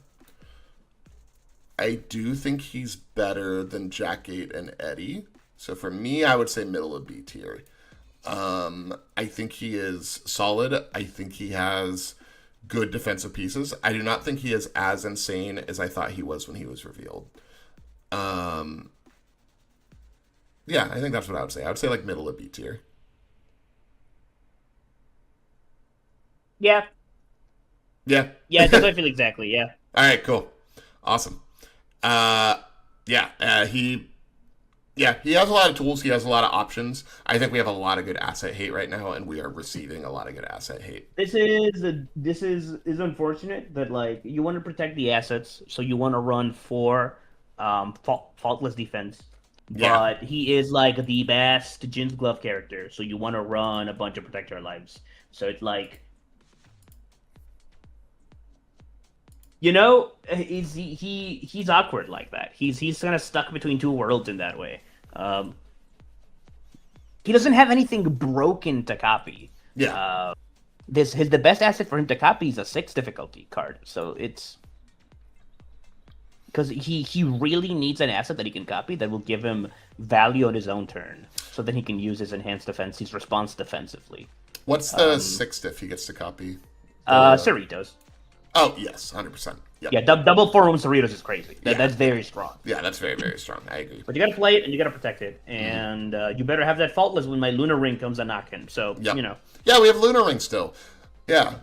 I do think he's better than Jack 8 and Eddie. So for me, I would say middle of B tier. I think he is solid. I think he has good defensive pieces. I do not think he is as insane as I thought he was when he was revealed. Yeah, I think that's what I would say. I would say like middle of B tier. Yeah. Yeah. Yeah, that's what I feel exactly, yeah. All right, cool. Awesome. He has a lot of tools. He has a lot of options. I think we have a lot of good asset hate right now, and we are receiving a lot of good asset hate. This is unfortunate that like you want to protect the assets, so you want to run for faultless defense. Yeah. But he is like the best Jin's Glove character, so you want to run a bunch of protector lives. So it's like, you know, he's awkward like that. He's kind of stuck between two worlds in that way. He doesn't have anything broken to copy. Yeah. The best asset for him to copy is a 6 difficulty card. So it's because he really needs an asset that he can copy that will give him value on his own turn, so then he can use his enhanced defense, his response defensively. What's the 6 diff he gets to copy? Cerritos. Oh, yes, 100%. Yep. Yeah, double 4 room Cerritos is crazy. That's very strong. Yeah, that's very, very strong. I agree. But you gotta play it and you gotta protect it. And you better have that faultless when my Lunar Ring comes a knocking. So, you know. Yeah, we have Lunar Ring still. Yeah.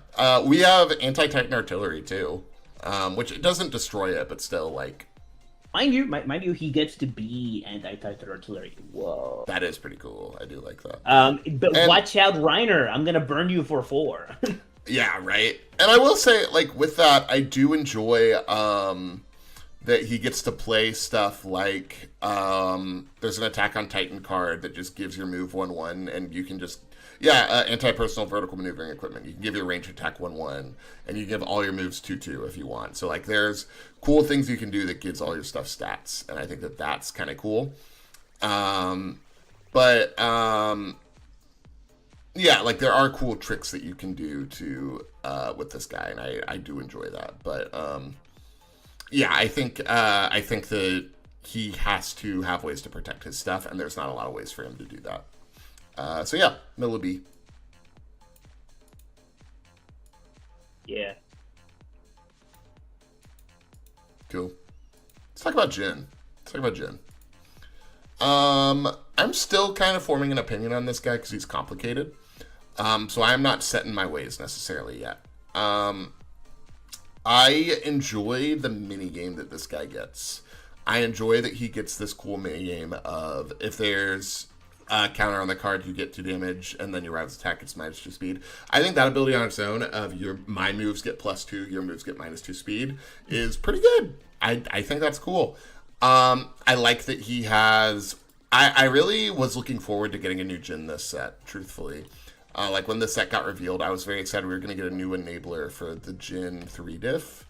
We have Anti-Titan Artillery, too. Which it doesn't destroy it, but still, like... Mind you, he gets to be Anti-Titan Artillery. Whoa. That is pretty cool. I do like that. But watch out, Reiner. I'm gonna burn you for 4. Yeah, right. And I will say, like, with that, I do enjoy that he gets to play stuff like there's an Attack on Titan card that just gives your move 1/1, and you can just anti-personal vertical maneuvering equipment. You can give your range attack 1/1, and you give all your moves 2/2 if you want. So like, there's cool things you can do that gives all your stuff stats, and I think that that's kind of cool. Yeah, like there are cool tricks that you can do to with this guy, and I do enjoy that. But yeah, I think that he has to have ways to protect his stuff, and there's not a lot of ways for him to do that. So yeah, middle of B. Yeah. Cool. Let's talk about Jin. I'm still kind of forming an opinion on this guy because he's complicated. So I'm not set in my ways necessarily yet. I enjoy the mini game that this guy gets. I enjoy that he gets this cool mini game of if there's a counter on the card, you get 2 damage, and then your rival's attack gets -2 speed. I think that ability on its own of my moves get +2, your moves get -2 speed is pretty good. I think that's cool. I like that he has... I really was looking forward to getting a new Jin this set, truthfully. Like when this set got revealed, I was very excited we were going to get a new enabler for the Jin 3 diff.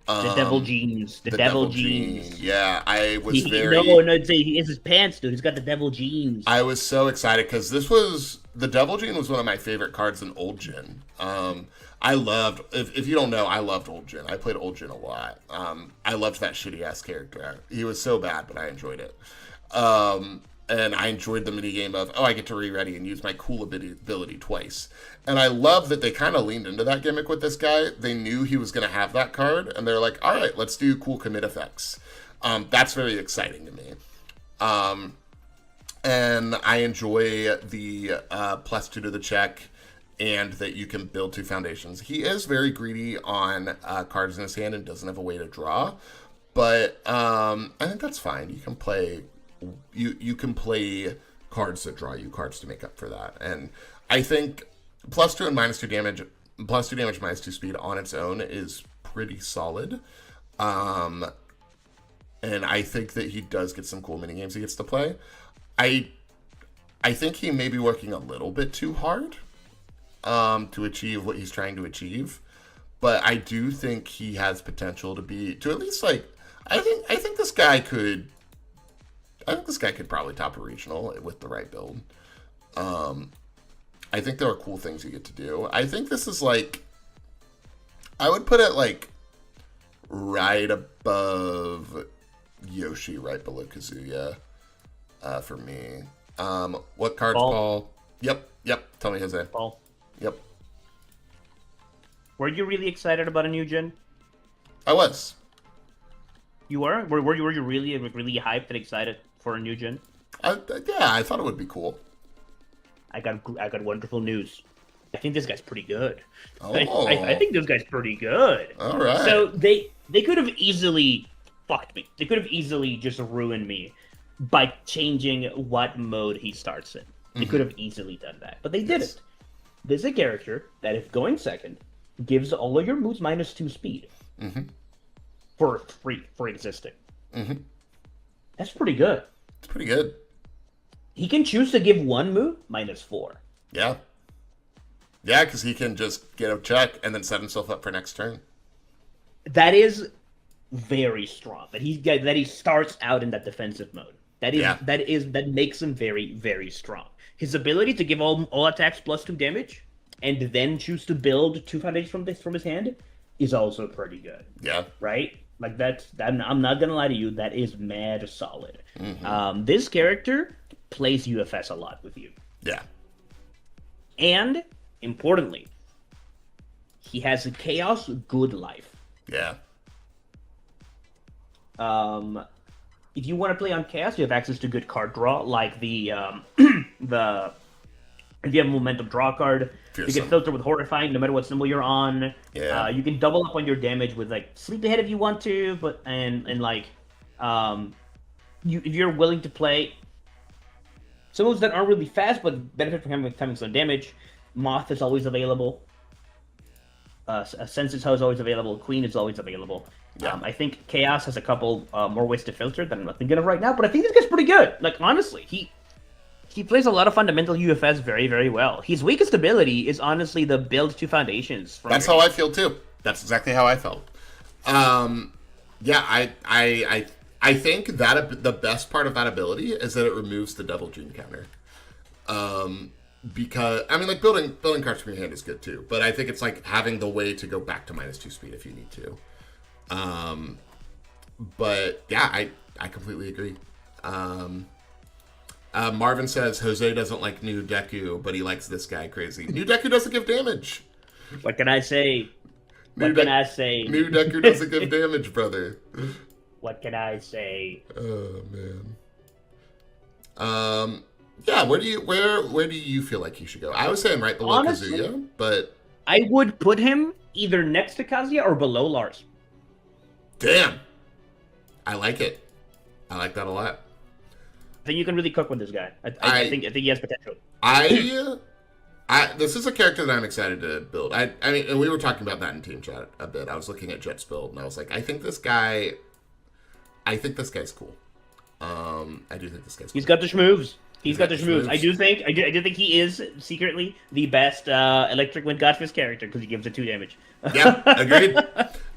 The Devil Jeans. The Devil Jeans. Yeah, I was very... No, it's his pants, dude. He's got the Devil Jeans. I was so excited because the Devil Jean was one of my favorite cards in Old Jin. I loved... If you don't know, I loved Old Jin. I played Old Jin a lot. I loved that shitty-ass character. He was so bad, but I enjoyed it. And I enjoyed the minigame of, I get to re-ready and use my cool ability twice. And I love that they kind of leaned into that gimmick with this guy. They knew he was going to have that card, and they're like, all right, let's do cool commit effects. That's very exciting to me. And I enjoy the +2 to the check, and that you can build 2 foundations. He is very greedy on cards in his hand and doesn't have a way to draw. But I think that's fine. You can play... You can play cards that draw you cards to make up for that. And I think +2 and -2 damage, +2 damage, -2 speed on its own is pretty solid. And I think that he does get some cool mini games he gets to play. I think he may be working a little bit too hard to achieve what he's trying to achieve, but I do think he has potential to at least like I think this guy could probably top a regional with the right build. I think there are cool things you get to do. I think this is like I would put it like right above Yoshi, right below Kazuya for me. What cards, Paul? Yep. Tell me, Jose. Paul. Yep. Were you really excited about a new gen? I was. You were? Were you really hyped and excited for a new gen? Yeah, I thought it would be cool. I got wonderful news. I think this guy's pretty good. Oh. I think this guy's pretty good. All right. So they could have easily fucked me. They could have easily just ruined me by changing what mode he starts in. They could have easily done that, but they didn't. This is a character that, if going second, gives all of your moves -2 speed for free for existing. That's pretty good. It's pretty good. He can choose to give one move -4. Yeah. Yeah, because he can just get a check and then set himself up for next turn. That is very strong. That he starts out in that defensive mode. That makes him very, very strong. His ability to give all attacks +2 damage and then choose to build 2 foundations from his hand is also pretty good. Yeah. Right? Like I'm not gonna lie to you, that is mad solid. This character plays UFS a lot with you. Yeah. And importantly, he has a chaos good life. Yeah. If you want to play on chaos, you have access to good card draw, like the if you have a momentum draw card, Fearsome. You can filter with horrifying no matter what symbol you're on. Yeah. You can double up on your damage with like sleep ahead if you want to, but if you're willing to play symbols that aren't really fast but benefit from having some damage, Moth is always available. Census is always available. Queen is always available. Yeah. I think Chaos has a couple more ways to filter that I'm not thinking of right now, but I think this guy's pretty good. Like, honestly, he plays a lot of fundamental UFS very, very well. His weakest ability is honestly the build 2 foundations. That's how I feel too. That's exactly how I felt. Yeah, I think that the best part of that ability is that it removes the double gene counter. Because I mean, like building cards from your hand is good too, but I think it's like having the way to go back to -2 speed if you need to. But yeah, I completely agree. Marvin says Jose doesn't like New Deku, but he likes this guy crazy. New Deku doesn't give damage. What can I say? What can I say? New Deku doesn't give damage, brother. What can I say? Oh man. Yeah, where do you feel like he should go? I was saying right below Honestly, Kazuya, but I would put him either next to Kazuya or below Lars. damn, I like it. I like that a lot. I think you can really cook with this guy. I think he has potential. This is a character that I'm excited to build. I mean, and we were talking about that in team chat a bit. I was looking at Jet's build, and I was like, I think this guy's cool. I do think this guy's cool. He's got the schmoves. He's got the schmoves. I do think he is secretly the best Electric Wind Godfist character because he gives it 2 damage. Yeah, agreed.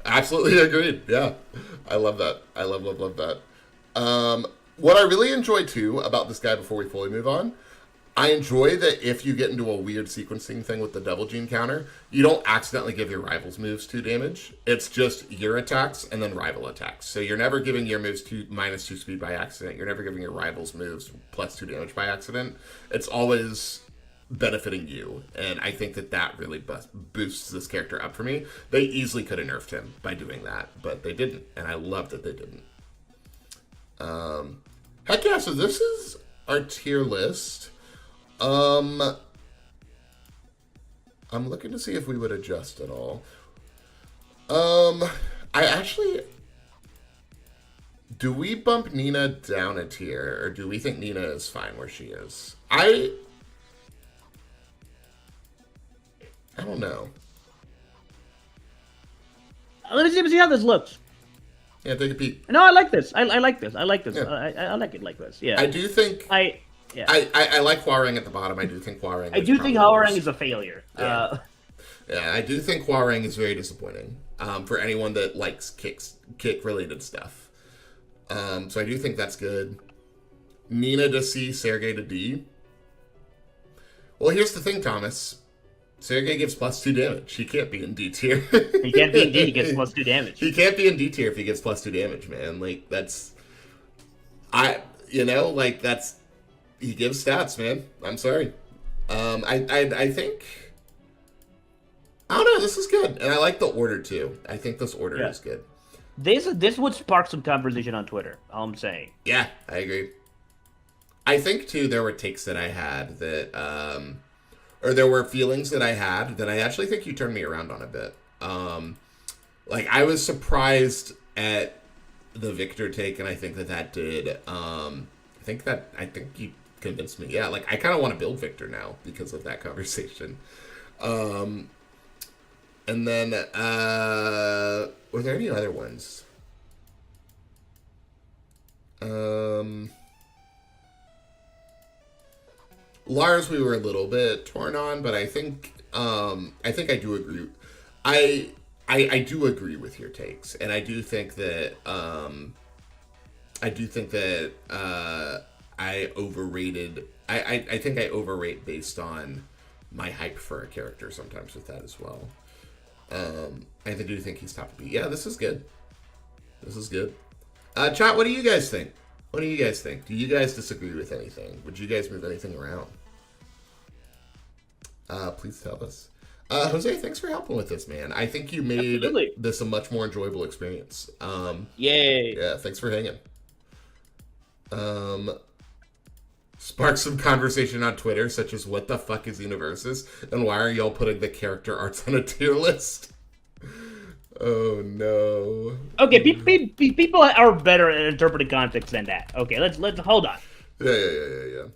Absolutely agreed. Yeah, I love that. I love that. What I really enjoy too about this guy before we fully move on, I enjoy that if you get into a weird sequencing thing with the double gene counter, you don't accidentally give your rival's moves 2 damage. It's just your attacks and then rival attacks. So you're never giving your moves -2 speed by accident. You're never giving your rival's moves +2 damage by accident. It's always benefiting you, and I think that really boosts this character up for me. They easily could have nerfed him by doing that, but they didn't, and I love that they didn't. Heck yeah, so this is our tier list. I'm looking to see if we would adjust at all. I actually Do we bump Nina down a tier, or do we think Nina is fine where she is? I don't know. Let me see how this looks. Yeah, take a peek. No, I like this. I like this. I like this. Yeah. I like it like this. Yeah. I do think I like Huarang at the bottom. I do think Huarang. I do think Huarang is a failure. Yeah. Yeah, I do think Huarang is very disappointing for anyone that likes kick related stuff. So I do think that's good. Nina to C, Sergey to D. Well, here's the thing, Thomas. Sergey gives +2 damage. He can't be in D tier. He can't be in D. He gets +2 damage. He can't be in D tier if he gets +2 damage, man. Like that's, that's he gives stats, man. I'm sorry. I think. I don't know. This is good, and I like the order too. I think this order is good. This would spark some conversation on Twitter. All I'm saying. Yeah, I agree. I think too there were takes that I had that, or there were feelings that I had that I actually think you turned me around on a bit. Like I was surprised at the Victor take, and I think that did. I think you convinced me. Yeah, like I kind of want to build Victor now because of that conversation. And then, were there any other ones? Lars, we were a little bit torn on, but I think I do agree. I do agree with your takes, and I do think that I overrated. I think I overrate based on my hype for a character sometimes with that as well. I do think he's top to beat. Yeah, this is good. This is good. Chat, what do you guys think? What do you guys think? Do you guys disagree with anything? Would you guys move anything around? Please tell us. Jose, thanks for helping with this, man. I think you made this a much more enjoyable experience. Yay. Yeah, thanks for hanging. Spark some conversation on Twitter, such as what the fuck is Universus, and why are y'all putting the character arts on a tier list? Oh no. Okay, people are better at interpreting context than that. Okay, let's hold on. Yeah.